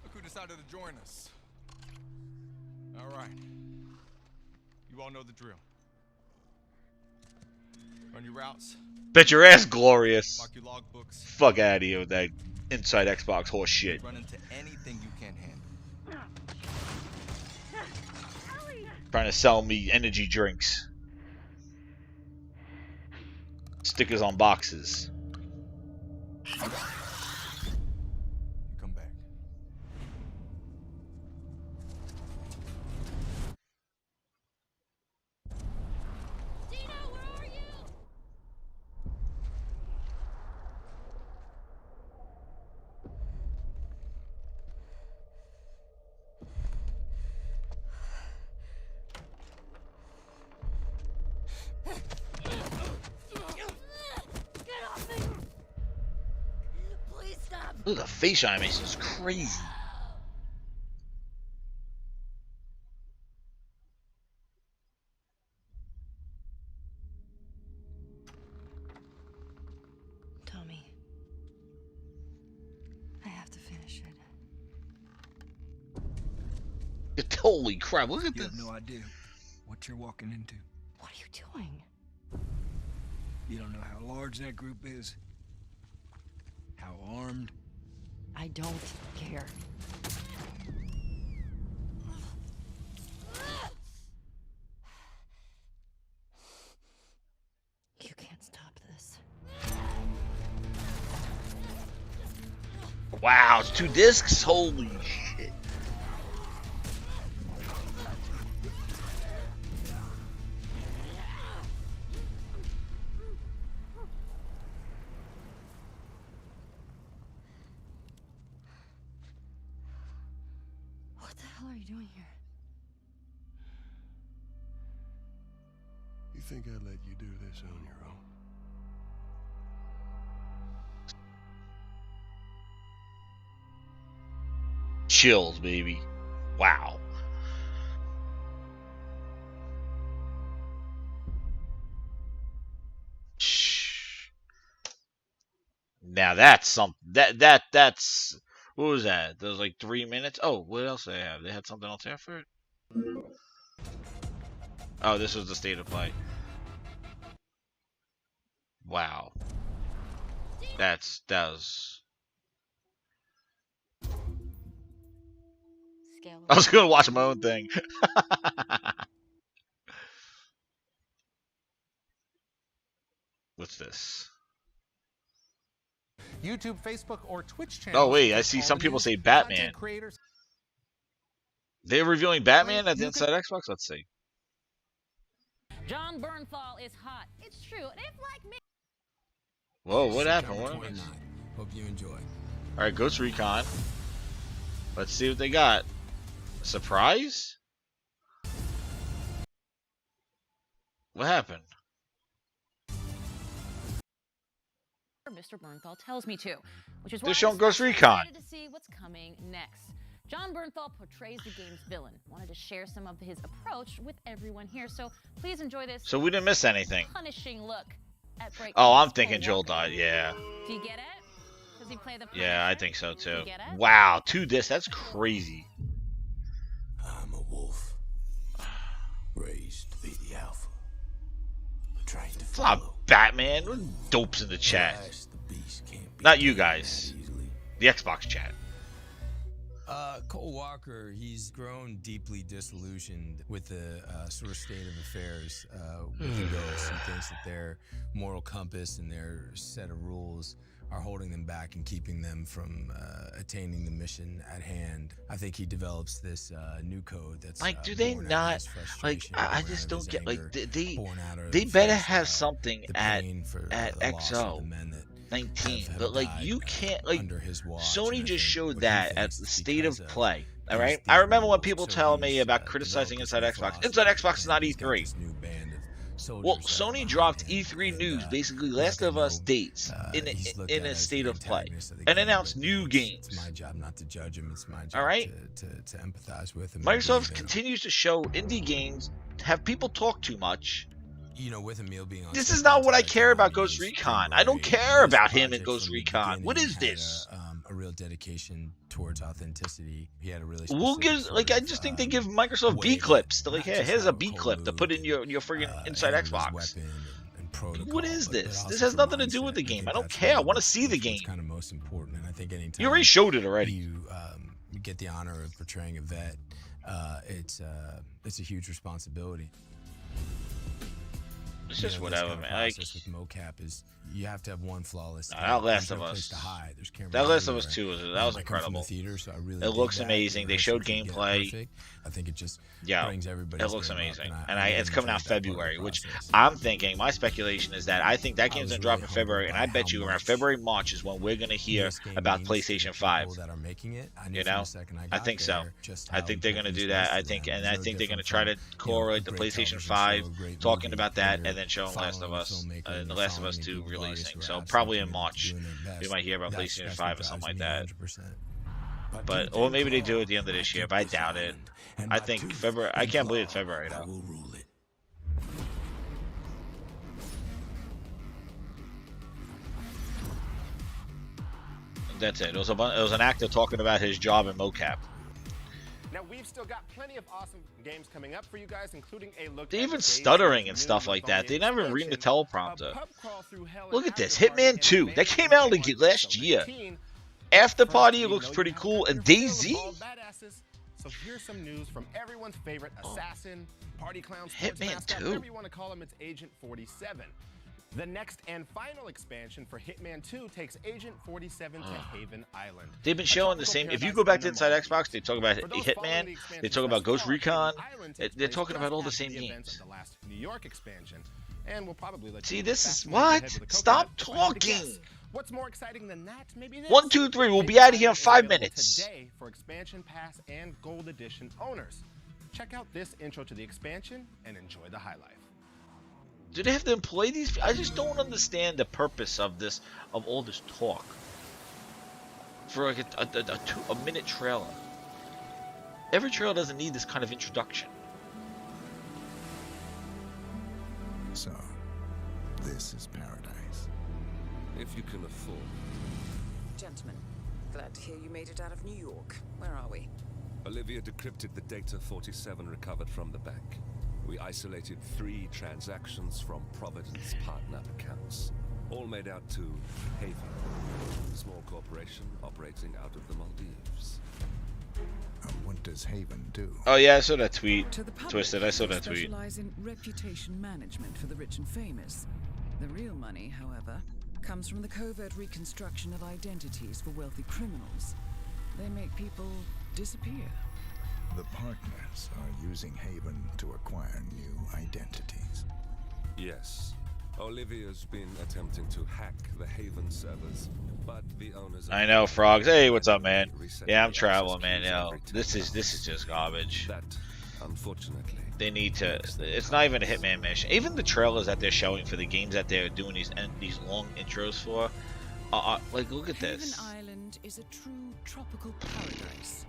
Look who decided to join us. All right. You all know the drill. Run your routes. Bet your ass, Glorious. Mark your logbooks. Fuck out of here with that inside Xbox horse shit. Run into anything you can't handle. Trying to sell me energy drinks. Stickers on boxes. You come back. Dino, where are you? Get off me! Please stop! Look, the face animation is crazy. Tommy, I have to finish it. Holy crap, look at You this. have no idea what you're walking into. What are you doing? You don't know how large that group is, how armed. I don't care. Wow, it's 2 discs? Holy shit. What the hell are you doing here? You think I'd let you do this on your own? Chills, baby. Wow. Now that's something. That's what was that? That was like 3 minutes. Oh, what else did they have? They had something else after it. Oh, this was the state of play. Wow. That was. I was gonna watch my own thing. What's this? YouTube, Facebook, or Twitch channels. Oh wait, I see some people say Batman. They're reviewing Batman at the Inside Xbox. Let's see. John Bernthal is hot. It's true. And if like me. Whoa, what happened? What happened? Hope you enjoy. All right, Ghost Recon. Let's see what they got. Surprise? What happened? Mr. Bernthal tells me to, which is why They're showing I'm Ghost so Recon. excited to see what's coming next. John Bernthal portrays the game's villain. Wanted to share some of his approach with everyone here, so please enjoy this. So we didn't miss anything. Punishing look at Break. Oh, I'm thinking Joel died. Yeah. Do you get it? Does he play the Punisher? Yeah, I think so too. You get it? Wow, 2 discs. That's crazy. I'm a wolf, raised to be the alpha, trained to It's not Batman. What dopes in the chat? Not you guys. The Xbox chat. Cole Walker, he's grown deeply disillusioned with the sort of state of affairs with the ghosts. He thinks that their moral compass and their set of rules are holding them back and keeping them from attaining the mission at hand. I think he develops this new code that's Like, do they not? Like, I just don't get. Like, they better have something at XO 19. But like, you can't. Like, Sony just showed that at the state of play. All right. I remember when people tell me about criticizing Inside Xbox. Inside Xbox is not E3. Well, Sony dropped E3 news, basically Last of Us dates in a state of play, and announced new games. It's my job not to judge him. It's my job all right? to empathize with him. Microsoft continues to show indie games have people talk too much. You know, with Emil being on. This is not what I care about Ghost Recon. I don't care about him in Ghost Recon. What is this? A real dedication towards authenticity. He had a really. We'll give like I just think they give Microsoft B clips. They're like, hey, here's a B clip to put in your friggin' Inside Xbox. What is this? This has nothing to do with the game. I don't care. I want to see the game. Kind of most important, and I think anytime you already showed it already. You get the honor of portraying a vet. It's a huge responsibility. It's just whatever, man. Like, with mocap is you have to have one flawless. That Last of Us. That Last of Us 2 was incredible. So really it looks amazing. They showed gameplay. I think it just brings everybody. It looks amazing, and it's coming out February. Which I'm thinking. My speculation is that I think that game's gonna drop in February, and I bet you around February, March is when we're gonna hear about PlayStation 5. You know, I think so. I think they're gonna do that. I think they're gonna try to correlate the PlayStation 5 talking about that, and then showing Last of Us and the Last of Us 2 releasing. So probably in March, we might hear about PlayStation 5 or something like that. But or maybe they do it at the end of this year, but I doubt it. I think February. I can't believe it's February though. That's it. It was an actor talking about his job in mocap. Now we've still got plenty of awesome games coming up for you guys, including a look. They're even stuttering and stuff like that. They never read the teleprompter. Look at this, Hitman 2. That came out like last year. Afterparty looks pretty cool, and DayZ. So here's some news from everyone's favorite assassin, party clown, Hitman 2. whatever you want to call him. It's Agent 47. The next and final expansion for Hitman 2 takes Agent 47 to Haven Island. They've been showing the same. If you go back to Inside Xbox, they talk about Hitman, they talk about Ghost Recon. They're talking about all the same games. The last New York expansion, and we'll probably let See, you this is fascinated ahead what? with the Stop coconut, but if I had to talking. guess, what's more exciting than that? Maybe this. 1, 2, 3. We'll be Haven out of here in Island is 5 available minutes. Today for expansion pass and gold edition owners. Check out this intro to the expansion and enjoy the high life. Do they have to employ these? I just don't understand the purpose of this, of all this talk. For like a minute trailer. Every trailer doesn't need this kind of introduction. So, this is paradise. If you can afford. Gentlemen, glad to hear you made it out of New York. Where are we? Olivia decrypted the data 47 recovered from the bank. We isolated 3 transactions from Providence partner accounts. All made out to Haven, a small corporation operating out of the Maldives. What does Haven do? Oh yeah, I saw that tweet. To the public, Twisted, I saw that we tweet. specialize in reputation management for the rich and famous. The real money, however, comes from the covert reconstruction of identities for wealthy criminals. They make people disappear. The partners are using Haven to acquire new identities. Yes. Olivia's been attempting to hack the Haven servers, but the owners... I know, Frogs. Hey, what's up, man? Yeah, I'm traveling, man. Yo, this is just garbage. That, unfortunately... They need to. It's not even a Hitman mission. Even the trailers that they're showing for the games that they're doing these long intros for, like look at this. Haven Island is a true tropical paradise.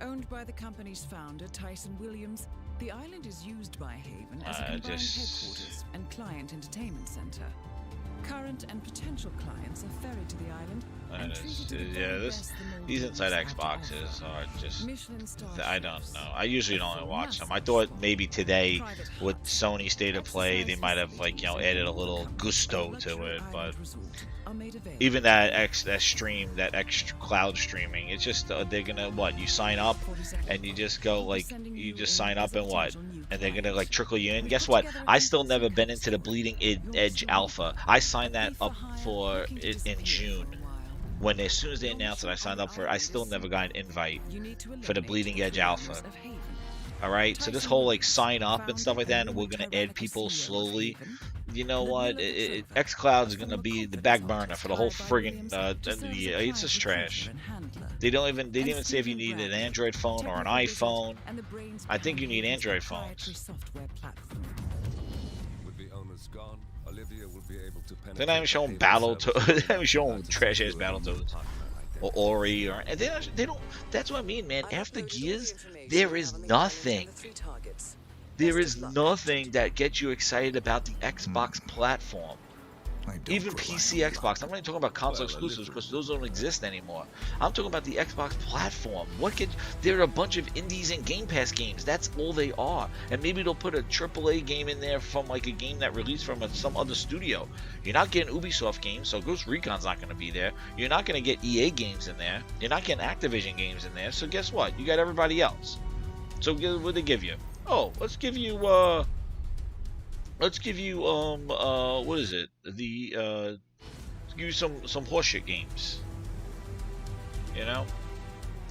Owned by the company's founder, Tyson Williams, the island is used by Haven as a combined headquarters and client entertainment center. Current and potential clients are ferried to the island and treated to the very best the These Maldives Inside have to Xboxes offer. are just. Michelin-starred I don't chefs, know. I usually don't watch them. I thought maybe today with Sony State of Play they might have added a little gusto to it, but even that stream, that xCloud streaming, it's just they're gonna you sign up and you just go you just sign up and and they're gonna trickle you in. Guess what? I still never been into the Bleeding Edge Alpha. I signed that up for it in June. As soon as they announced it, I signed up for it. I still never got an invite for the Bleeding Edge Alpha. Alright, so this whole sign up and stuff like that, and we're gonna add people slowly. You know what? xCloud is gonna be the back burner for the whole friggin' end of the year. It's just trash. They didn't even say if you need an Android phone or an iPhone. I think you need Android phones. With the owners gone, Olivia will be able to They're not even showing Battletoads. They're not even showing trash ass Battletoads or Ori or they don't. That's what I mean, man. After Gears, there is nothing. There is nothing that gets you excited about the Xbox platform. Even PC Xbox. I'm not even talking about console exclusives because those don't exist anymore. I'm talking about the Xbox platform. There are a bunch of indies and Game Pass games. That's all they are. And maybe they'll put a AAA game in there from a game that released from some other studio. You're not getting Ubisoft games, so Ghost Recon's not going to be there. You're not going to get EA games in there. You're not getting Activision games in there. So guess what? You got everybody else. So what do they give you? Oh, let's give you what is it? Let's give you some horseshit games. You know?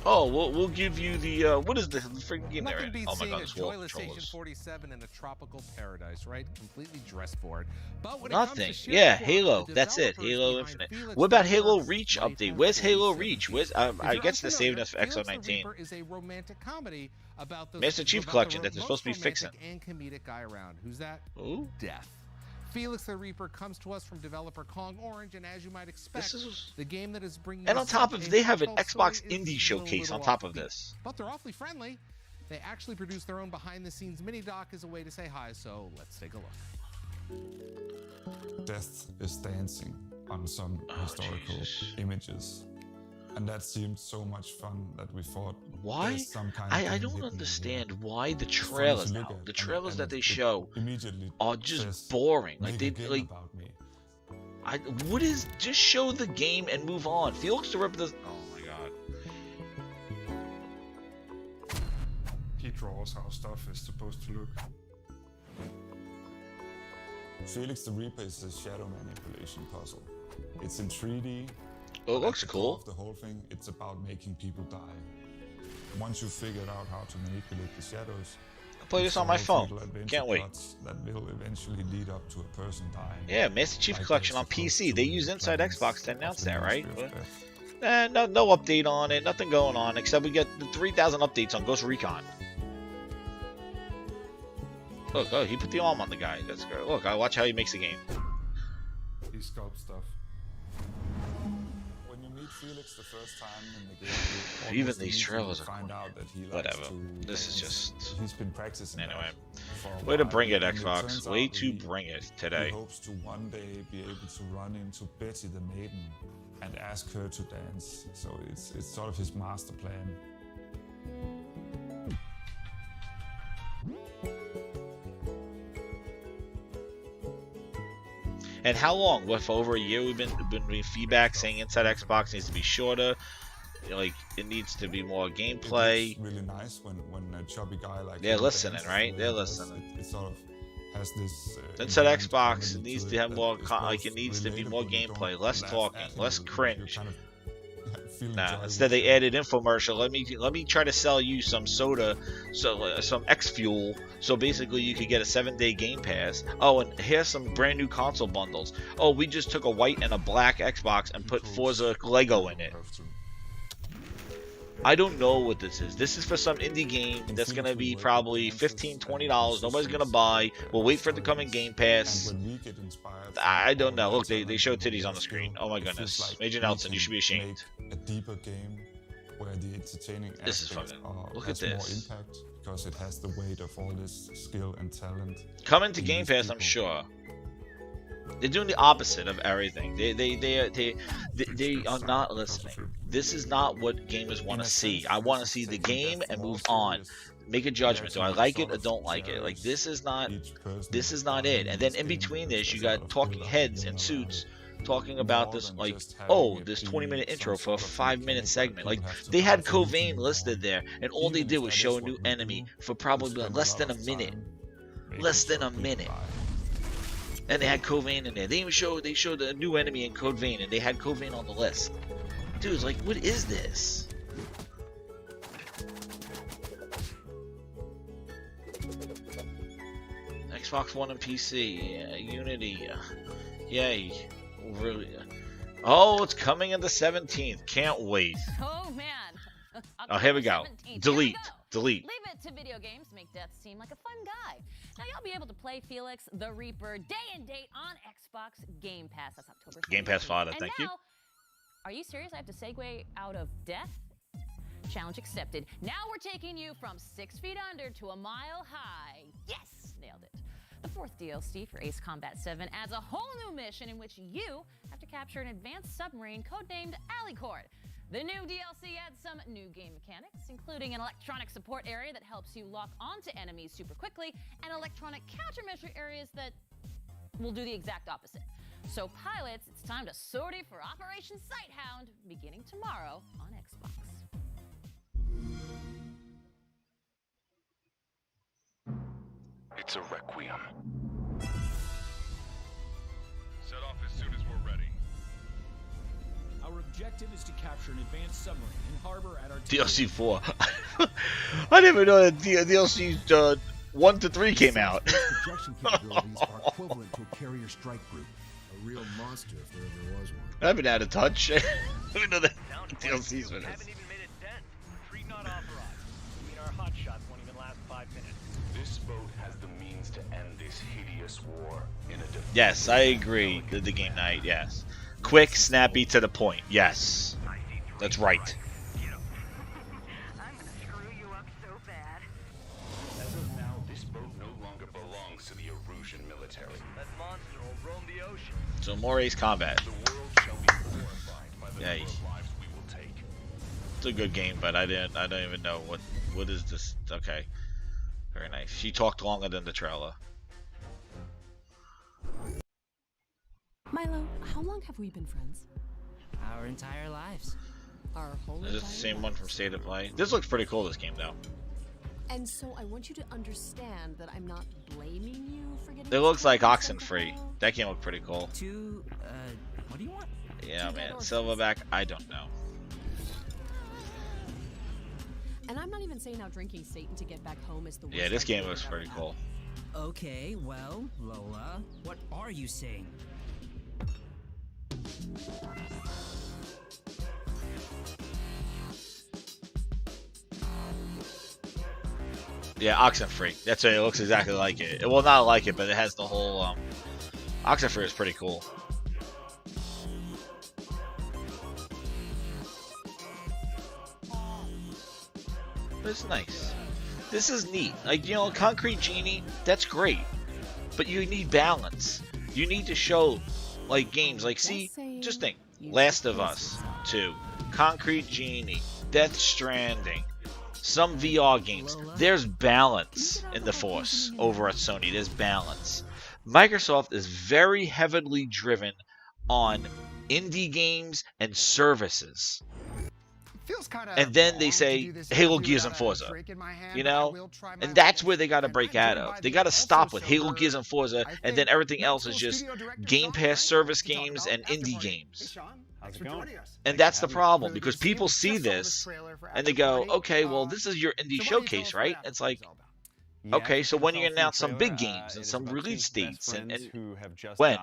Oh, we'll give you the what is the freaking game there? Oh my god, this wall Joyless Agent controllers. 47 in a tropical paradise, right? Completely dressed for it. But when Nothing. it comes to Yeah, Shield Halo. Corp, the That's it. developers Halo behind Infinite. Felix What about the Halo Reaper's Reach right update? has Where's Halo 46. Reach? Where's If I you're guess they're saving unfamiliar, us for Felix the XO19. Reaper is a romantic comedy about the Master Chief about Collection the that they're supposed to be most fixing. romantic and comedic guy around. Who's that? Ooh. Death. Felix the Reaper comes to us from developer Kong Orange, and as you might expect, the game that is bringing And us on top of a they have an heartfelt Xbox story is Indie a showcase on little top of offbeat. this. But they're awfully friendly. They actually produce their own behind-the-scenes mini-doc as a way to say hi, so let's take a look. Death is dancing on some historical images. And that seemed so much fun that we thought Why? there's some kind of I thing don't hidden understand here. why the It's fun to trailers look now. at, The trailers and that they it show immediately are says, just boring. Like "Make they a game about me." what is just show the game and move on. Felix the Ripper does. Oh my god. He draws how stuff is supposed to look. Felix the Reaper is a shadow manipulation puzzle. It's in 3D. Oh, it looks cool. The whole thing, it's about making people die. Once you've figured out how to manipulate the shadows, I'll play this on my phone. Can't wait. That will eventually lead up to a person dying. Yeah, Master Chief Collection on PC. They use Inside Xbox to announce that, right? No update on it. Nothing going on except we get the 3,000 updates on Ghost Recon. Look, oh, he put the arm on the guy. That's good. Look, I watch how he makes the game. He sculpts stuff. When you meet Felix the first time in the game, even these trailers are find out that he whatever. This is just. He's been practicing. Anyway, way to bring it, Xbox. Way to bring it today. He hopes to one day be able to run into Betty the Maiden and ask her to dance. So it's sort of his master plan. And how long? What, for over a year we've been doing feedback saying Inside Xbox needs to be shorter. Like, it needs to be more gameplay. It's really nice when a chubby guy like they're listening, right? They're listening. It sort of has this. Inside Xbox needs to have more. Like, it needs to be more gameplay, less talking, less cringe. Nah, instead they added infomercial. Let me try to sell you some soda, some X Fuel, so basically you could get a 7-day Game Pass. Oh, and here's some brand new console bundles. Oh, we just took a white and a black Xbox and put Forza Lego in it. I don't know what this is. This is for some indie game that's going to be probably $15, $20. Nobody's going to buy. We'll wait for it to come in Game Pass. I don't know. Look, they show titties on the screen. Oh my goodness. Major Nelson, you should be ashamed. A deeper game where the entertaining this is fucking. Look at this. More impact because it has the weight of all this skill and talent. Coming to Game Pass, I'm sure. They're doing the opposite of everything. They are not listening. This is not what gamers want to see. I want to see the game and move on. Make a judgment. Do I like it or don't like it? Like, this is not it. And then in between this, you got talking heads in suits talking about this, like, oh, this 20-minute intro for a 5-minute segment. Like, they had Covain listed there, and all they did was show a new enemy for probably less than a minute. Less than a minute. And they had Covain in there. They showed a new enemy in Code Vein, and they had Covain on the list. Dude, like, what is this? Xbox One and PC, yeah, Unity, yay, really? Oh, it's coming in the 17th. Can't wait. Oh man. Oh, here we go. Delete. Leave it to video games to make death seem like a fun guy. Now you'll be able to play Felix the Reaper day and date on Xbox Game Pass. That's October 17th. Game Pass Fodder, thank you. Are you serious? I have to segue out of death? Challenge accepted. Now we're taking you from 6 feet under to a mile high. Yes! Nailed it. The 4th DLC for Ace Combat 7 adds a whole new mission in which you have to capture an advanced submarine codenamed Alicord. The new DLC adds some new game mechanics, including an electronic support area that helps you lock onto enemies super quickly, and electronic countermeasure areas that will do the exact opposite. So pilots, it's time to sortie for Operation Sighthound, beginning tomorrow on Xbox. It's a requiem. Set off as soon as we're ready. Our objective is to capture an advanced submarine in harbor at our DLC 4. I didn't even know that DLC 1 to 3 came out. Projection capabilities are equivalent to a carrier strike group. A real monster if there ever was one. I've been out of touch. I didn't know that DLC's with us. Haven't even made a dent. Retreat not authorized. I mean, our hot shots won't even last 5 minutes. This boat has the means to end this hideous war in a defense. Yes, I agree. The game night, yes. Quick, snappy, to the point. Yes. That's right. I'm gonna screw you up so bad. As of now, this boat no longer belongs to the Erusian military. That monster will roam the ocean. So more Ace Combat. The world shall be horrified by the number of lives we will take. It's a good game, but I don't even know what is this. Okay. Very nice. She talked longer than the trailer. Milo, how long have we been friends? Our entire lives. Our whole Is this the same one from State of Play? This looks pretty cool, this game, though. And so I want you to understand that I'm not blaming you for getting. It looks like Oxenfree. That game looked pretty cool. What do you want? Yeah, man. Silverback, I don't know. And I'm not even saying how drinking Satan to get back home is the worst. Yeah, this idea game looks I've pretty ever cool. Okay, well, Lola, what are you saying? Yeah, Oxenfree. That's it. It looks exactly like it. Well, not like it, but it has the whole. Oxenfree is pretty cool. But it's nice. This is neat. Like, you know, Concrete Genie, that's great. But you need balance. You need to show, like, games. Like, see, just think. Last of Us 2, Concrete Genie, Death Stranding, some VR games. There's balance in the Force over at Sony. There's balance. Microsoft is very heavily driven on indie games and services. And then they say Halo, Gears, and Forza, you know? And that's where they got to break out of. They got to stop with Halo, Gears, and Forza, and then everything else is just Game Pass service games and indie games. And that's the problem, because people see this and they go, okay, well, this is your indie showcase, right? It's like, okay, so when you announce some big games and some release dates, and when?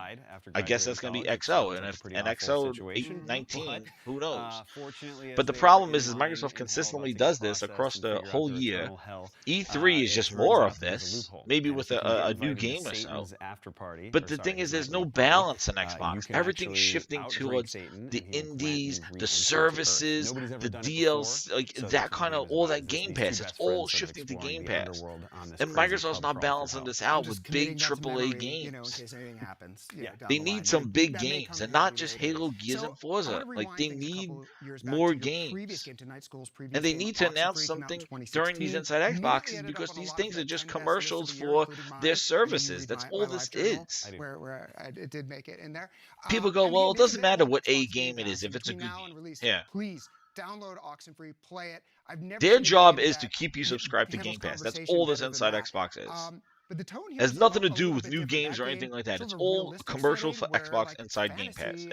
I guess that's going to be XO, and if an XO 8/19, who knows? But the problem is Microsoft consistently does this across the whole year. E3 is just more of this, maybe with a new game or so. But the thing is, there's no balance in Xbox. Everything's shifting towards the indies, the services, the DLC, like that kind of, all that Game Pass. It's all shifting to Game Pass. And Microsoft's not balancing this out with big AAA games. They need some big games, and not just Halo, Gears, and Forza. Like, they need more games. And they need to announce something during these Inside Xboxes, because these things are just commercials for their services. That's all this is. Where it did make it in there. People go, well, it doesn't matter what A game it is if it's a good game. Yeah. Please download Oxenfree, play it. Their job is to keep you subscribed to Game Pass. That's all this Inside Xbox is. It has nothing to do with new games or anything like that. It's all commercial for Xbox inside Game Pass.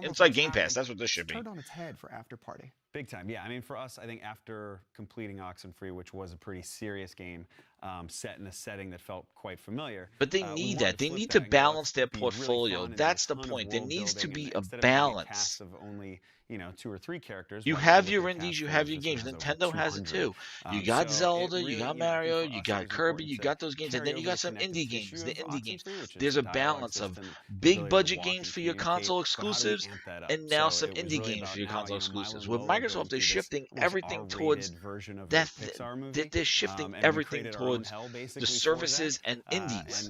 Inside Game Pass, that's what this should be. Turned on its head for Afterparty. Big time, yeah. I mean, for us, I think after completing Oxenfree, which was a pretty serious game, set in a setting that felt quite familiar. But they need that. They need to balance their portfolio. That's the point. There needs to be a balance. Of only, 2 or 3 characters. You have your indies, you have your games. Nintendo has it too. You got Zelda, you got Mario, you got Kirby, you got those games, and then you got some indie games. The indie games. There's a balance of big budget games for your console exclusives, and now some indie games for your console exclusives. With Microsoft, they're shifting everything towards that. They're shifting everything towards the services and indies,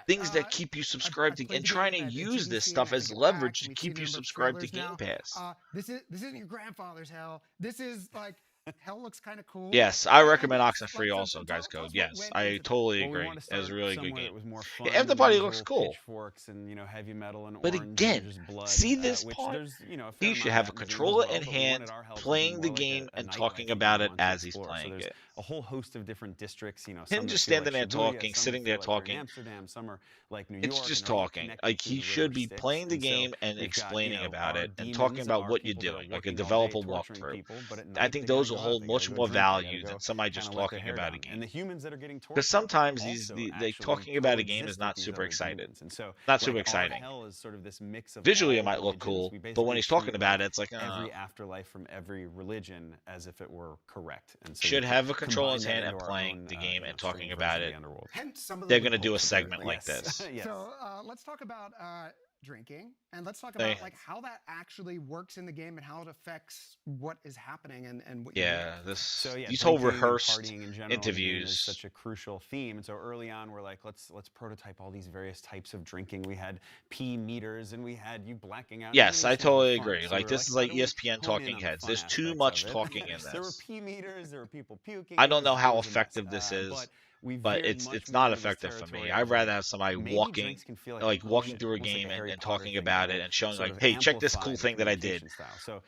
things that keep you subscribed to, and trying to use this stuff as leverage to keep you subscribed to Game Pass. This isn't your grandfather's hell. This is like, hell looks kind of cool. Yes, I recommend Oxenfree also, guys. Code. Yes, I totally agree. It was a really good game. Yeah, Afterparty looks cool. But again, see this part? He should have a controller in hand, playing the game and talking about it as he's playing it. A whole host of different districts, him just standing there talking, sitting there talking. Amsterdam, some are like New York. It's just talking. Like, he should be playing the game and explaining about it and talking about what you're doing, like a developer walkthrough. I think those will hold much more value than somebody just talking about a game. Because sometimes talking about a game is not super excited. Not super exciting. Visually, it might look cool, but when he's talking about it, it's like, every afterlife from every religion, as if it were correct. And so should have a control in his hand and playing the game and talking about it. They're going to do a segment like this. So let's talk about drinking, and let's talk about like how that actually works in the game and how it affects what is happening and what these whole rehearsed interviews is such a crucial theme. And so early on, we're like, let's prototype all these various types of drinking. We had pee meters, and we had you blacking out. Yes, I totally agree. Like, this is like ESPN talking heads. There's too much talking in this. There were pee meters. There were people puking. I don't know how effective this is. But it's not effective for me. I'd rather have somebody walking through a game and talking about it and showing, like, hey, check this cool thing that I did.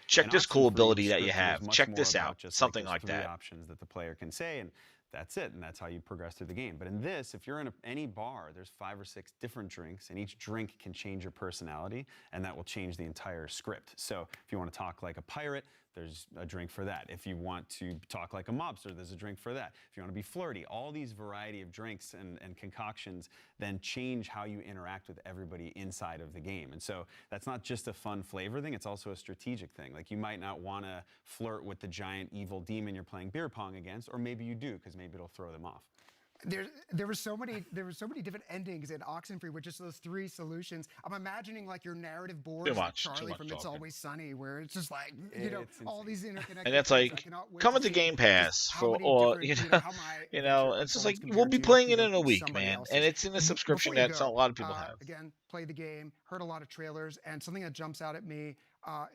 Check this cool ability that you have. Check this out. Something like that. Options that the player can say, and that's it, and that's how you progress through the game. But in this, if you're in any bar, there's 5 or 6 different drinks, and each drink can change your personality, and that will change the entire script. So if you want to talk like a pirate, there's a drink for that. If you want to talk like a mobster, there's a drink for that. If you want to be flirty, all these variety of drinks and concoctions then change how you interact with everybody inside of the game. And so that's not just a fun flavor thing, it's also a strategic thing. Like you might not want to flirt with the giant evil demon you're playing beer pong against, or maybe you do, because maybe it'll throw them off. There were so many different endings in Oxenfree with just those 3 solutions. I'm imagining like your narrative board like Charlie from It's Always Sunny, where it's just like all these interconnected. And that's like coming to Game Pass for, or it's just like we'll be playing it in a week, man, and it's in a subscription that a lot of people have. Again, play the game, heard a lot of trailers, and something that jumps out at me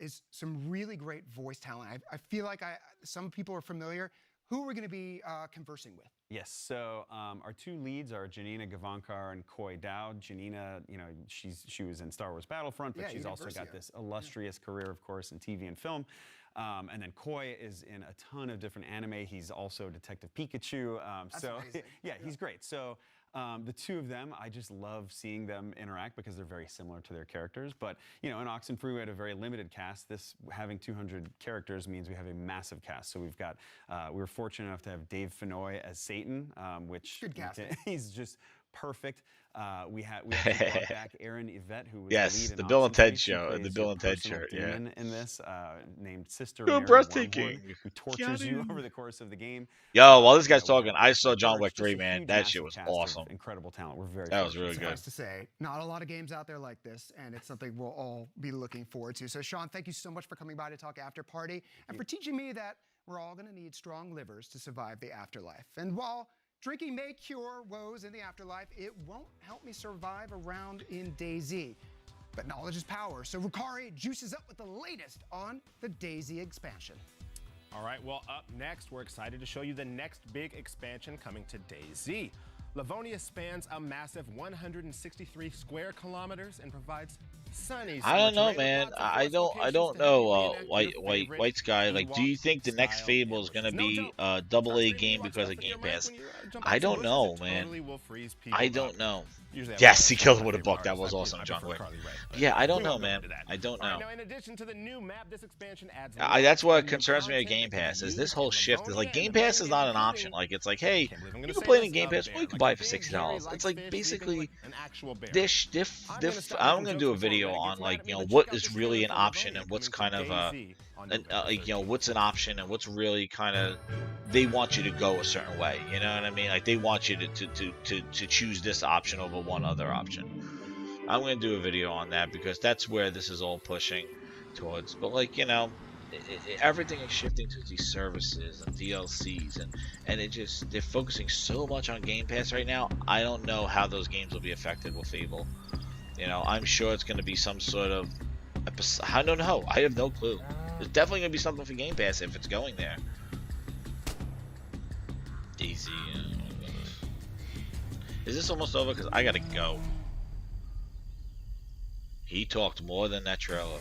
is some really great voice talent. I feel like some people are familiar. Who we're going to be conversing with? Yes, so our 2 leads are Janina Gavankar and Koi Dowd. Janina, she was in Star Wars Battlefront, but she's also got this illustrious career, of course, in TV and film. And then Koi is in a ton of different anime. He's also Detective Pikachu. He's great. So the 2 of them, I just love seeing them interact because they're very similar to their characters. But, in Oxenfree, we had a very limited cast. This, having 200 characters means we have a massive cast. So we've got, we were fortunate enough to have Dave Fennoy as Satan, which good casting. He's just perfect. We had brought back Aaron Yvette, who was the Bill and Ted show, the Bill and Ted shirt, in this, named Sister You're Mary breathtaking, who tortures you over the course of the game. Yo, while this guy's talking, I saw John Wick 3, man. That shit was awesome. Incredible talent. We're very. That was really good. Nice to say, not a lot of games out there like this, and it's something we'll all be looking forward to. So, Sean, thank you so much for coming by to talk Afterparty, and for teaching me that we're all going to need strong livers to survive the afterlife. And while drinking may cure woes in the afterlife, it won't help me survive around in DayZ. But knowledge is power, so Rukari juices up with the latest on the DayZ expansion. All right, well, up next, we're excited to show you the next big expansion coming to DayZ. Livonia spans a massive 163 square kilometers and provides sunny. I don't know, man. I don't know, White Sky. Like, do you think the next Fable is gonna be a AA game because of Game Pass? I don't know, man. I don't know. Yes, he killed him with a buck. That was awesome, John Wick. Yeah, I don't know, man. I don't know. In addition to the new map, this expansion adds that's what concerns me with Game Pass. Is this whole shift? Is like Game Pass is not an option. Like it's like, hey, you can play it in Game Pass, or you can buy it for $60. It's like basically this. I'm gonna do a video on like what is really an option and what's kind of what's an option and what's really kind of they want you to go a certain way. You know what I mean? Like they want you to choose this option over one other option. I'm gonna do a video on that because that's where this is all pushing towards. But like everything is shifting to these services and DLCs and they're focusing so much on Game Pass right now. I don't know how those games will be affected with Fable. I'm sure it's gonna be some sort of I don't know. I have no clue. There's definitely gonna be something for Game Pass if it's going there. DayZ. Is this almost over? Because I gotta go. He talked more than that trailer.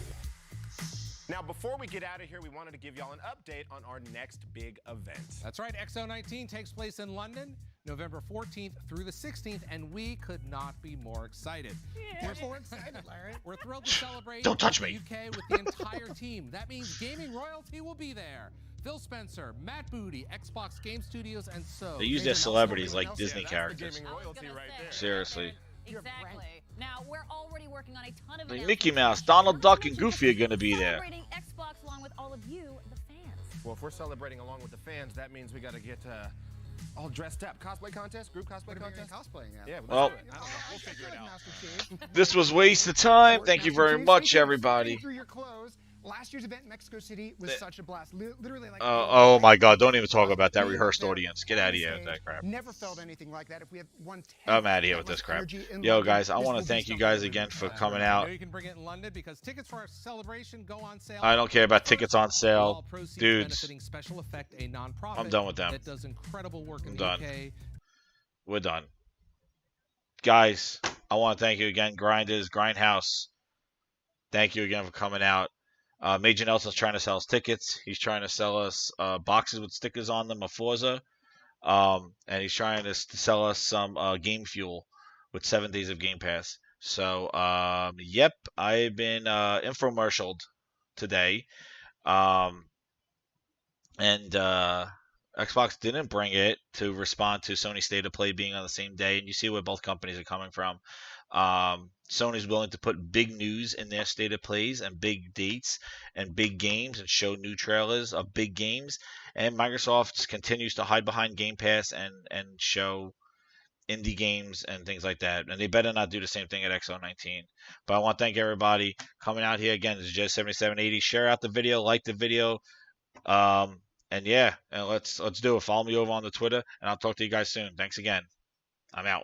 Now, before we get out of here, we wanted to give y'all an update on our next big event. That's right. XO19 takes place in London, November 14th through the 16th, and we could not be more excited. Yeah. We're so excited, Larry. We're thrilled to celebrate Don't touch the me. UK with the entire team. That means gaming royalty will be there. Phil Spencer, Matt Booty, Xbox Game Studios, and so they use their celebrities like Disney characters. Gaming royalty right there. Seriously. Exactly. Now, we're already working on a ton of Like Mickey Mouse, Donald Duck, and Goofy are going to be there. Celebrating Xbox along with all of you, the fans. Well, if we're celebrating along with the fans, that means we got to get all dressed up. Cosplay contest? Group cosplay contest? Cosplaying now. Yeah, well, I don't know. We'll figure it out. This was waste of time. Thank you very much, everybody. Through your clothes. Last year's event in Mexico City was such a blast. Literally, like oh my God! Don't even talk about that rehearsed audience. Get out of here with that crap. Never felt anything like that. If we have I'm out of here with this crap. Yo, guys, I want to thank you guys again for coming out. You can bring it in London because tickets for our celebration go on sale. I don't care about tickets on sale, dudes. Special Effect, a nonprofit I'm done with them. that does incredible work in I'm the done. UK. We're done, guys. I want to thank you again, Grinders, Grindhouse. Thank you again for coming out. Major Nelson's trying to sell us tickets. He's trying to sell us boxes with stickers on them of Forza. And he's trying to sell us some game fuel with 7 days of Game Pass. So, yep, I've been infomercialed today. And Xbox didn't bring it to respond to Sony's State of Play being on the same day. And you see where both companies are coming from. Sony's willing to put big news in their State of Plays and big dates and big games and show new trailers of big games. And Microsoft continues to hide behind Game Pass and show indie games and things like that. And they better not do the same thing at XO19. But I want to thank everybody coming out here. Again, this is Jez7780. Share out the video, like the video. And yeah, and let's do it. Follow me over on the Twitter, and I'll talk to you guys soon. Thanks again. I'm out.